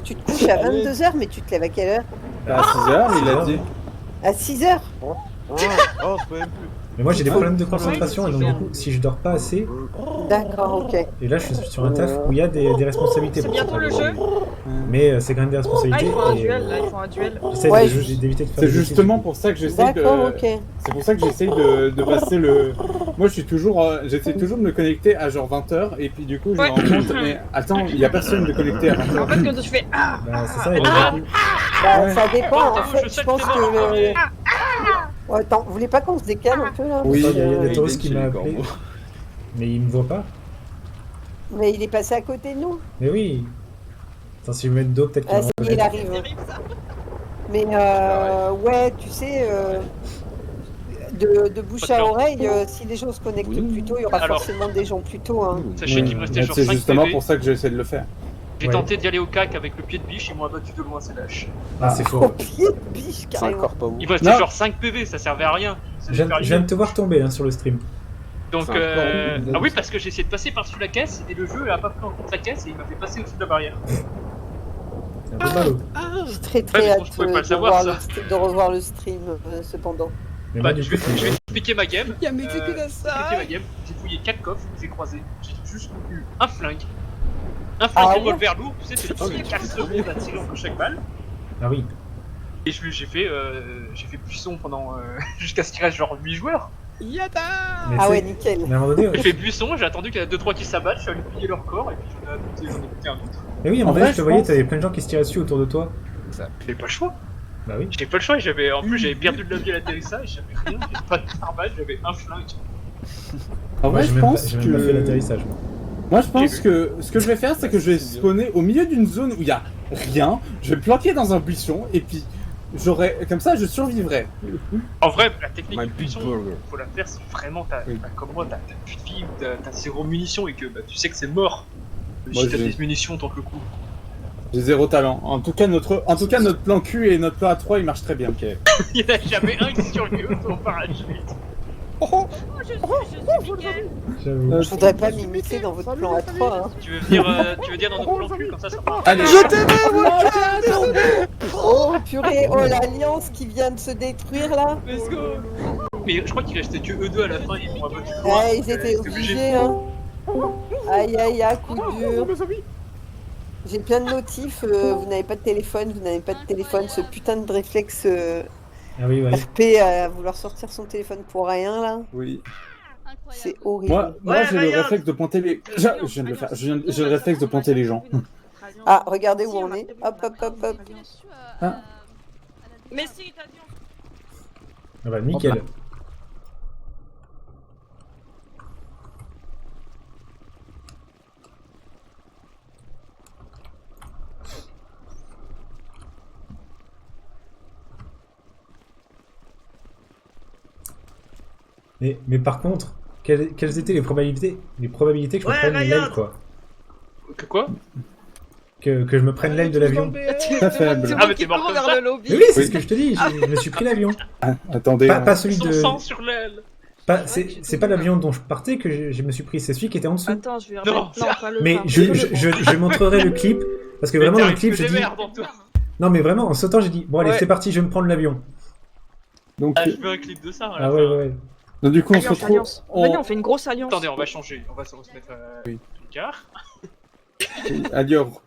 Tu te couches à 22h, mais tu te lèves à quelle heure? À 6h, il a dit. À 6h? Oh, je peux même plus. Mais moi j'ai des problèmes de concentration, et donc du coup, si je dors pas assez, D'accord, ok. et là je suis sur un taf où il y a des responsabilités. C'est pour bientôt ça. le jeu. Mais c'est quand même des Ah, ils responsabilités. font un et, duel, là, ils font un duel. j'essaie Ouais, d'éviter de faire C'est des justement pour ça que j'essaie de. D'accord, ok. C'est pour ça que j'essaye de passer le. Moi, je suis toujours, j'essaie toujours de me connecter à genre 20h et puis du coup, je me Ouais. rends compte, mais attends, il y a personne de connecté à 20h. En fait, quand tu fais ah, Bah, c'est ça, et là, du coup, Bah, ça dépend, en Attends, fait, je sais je que pense t'es mort en que... premier. Ouais, attends, vous voulez pas qu'on se décale un peu là? Oui, il y a Parce que- Taurus qui m'a appelé. Mais il me voit pas. Mais il est passé à côté de nous. Mais oui. Attends, si je me mets de dos, peut-être qu'il Ah, va ça y est, il arrive. Mais ouais, tu sais, de bouche à oreille, si les gens se connectent plus tôt, il y aura Alors- forcément des gens plus tôt. Hein. Sachez qu'il me restait genre C'est 5 justement PV. pour ça que j'essaie de le faire. J'ai Ouais. tenté d'y aller au cac avec le pied de biche, ils m'ont abattu de loin, c'est lâche. Ah, c'est faux. Pied de biche, carrément. Il me restait Non. genre 5 PV, ça servait à rien. Ça Je servait à viens rien. de te voir tomber hein, sur le stream. Donc, C'est un corps. ah oui, parce que j'ai essayé de passer par-dessus la caisse et le jeu a pas pris en compte la caisse et il m'a fait passer au-dessus de la barrière. C'est un peu ballot. J'ai très Ouais, très mais bon, hâte je pouvais pas le savoir, de revoir le stream, cependant. Mais Bah, moi, je vais expliquer ma game. Il y a mes trucs de ça. Expliquer ma game. J'ai fouillé 4 coffres, j'ai croisé. J'ai juste eu un flingue. Un Ah flingue ouais revolver lourd, tu sais, c'est le premier 4 secondes à tirer entre chaque balle. Ah oui. Et j'ai fait buisson pendant jusqu'à ce qu'il reste genre 8 joueurs. Yada. Mais Ah tu ouais, sais, nickel. mais à un moment donné, J'ai fait buisson, j'ai attendu qu'il y en a 2-3 qui s'abattent, je suis allé piller leur corps et puis j'en ai buté un autre. Mais oui, à un En moment donné, vrai, je te je voyais, pense- t'avais plein de gens qui se tiraient dessus autour de toi. J'avais pas le choix. Bah oui. J'avais pas le choix, et en plus j'avais perdu de la vie à l'atterrissage, j'avais rien, j'avais pas de pare-balles, j'avais un flingue. En vrai, j'ai je même pense pas, j'ai que... même pas fait l'atterrissage. moi. Moi, je pense que ce que je vais faire, c'est que je vais spawner au milieu d'une zone où il y a rien. Je vais me planquer dans un buisson et puis j'aurai, comme ça, je survivrai. En vrai, la technique du buisson, faut la faire si vraiment t'as, comme moi, t'as plus de vie ou t'as zéro munition et que bah, tu sais que c'est mort. Moi, Si t'as j'ai- des munitions, tant que le coup. J'ai zéro talent. En tout cas, notre plan Q et notre plan A3, il marche très bien. Il y en a jamais un qui survit au parachute. J'avoue. Je voudrais pas m'immiscer dans votre plan A3. Hein. Tu veux venir dans notre plan cul, comme ça part. Allez, Je t'aimais, moi. Oh purée, oh l'alliance qui vient de se détruire là. Let's go. Mais je crois qu'il restait que eux deux à la fin, ils m'ont abattu. Ouais, ils étaient obligés. Hein. Aïe aïe aïe, coup dur. J'ai plein de notifs, vous n'avez pas de téléphone, vous n'avez pas de téléphone, ce putain de réflexe Ah oui, ouais. RP à vouloir sortir son téléphone pour rien là. Oui. C'est horrible. Moi, j'ai le réflexe de pointer les. Je viens de le faire. J'ai le réflexe de pointer les gens. Ah, regardez où on est. Hop hop hop hop. Ah. Mais si, t'as dit. Ah bah nickel. Mais par contre, quelles étaient les probabilités que je me prenne l'aile, quoi? Que quoi? Que je me prenne l'aile de l'avion. Très faible. Ah, mais t'es mort comme ça. Mais oui, c'est ce que je te dis, je me suis pris l'avion. Ah, attendez. Pas celui Son de... sang sur l'aile. C'est pas l'avion dont je partais que je me suis pris, c'est celui qui était en dessous. Attends, je vais remettre. Non, pas le. Mais enfin, je montrerai le clip, parce que vraiment dans le clip, je dis... Non mais vraiment, en sautant, j'ai dit, bon allez, Ouais. c'est parti, je vais me prendre l'avion. Donc, Ah, je veux un clip de ça. Ah ouais, ouais. donc du coup, on se Alliance, retrouve. alliance. Venez, on fait une grosse alliance. Attendez, on va changer, on va se mettre à l'écart. Alior,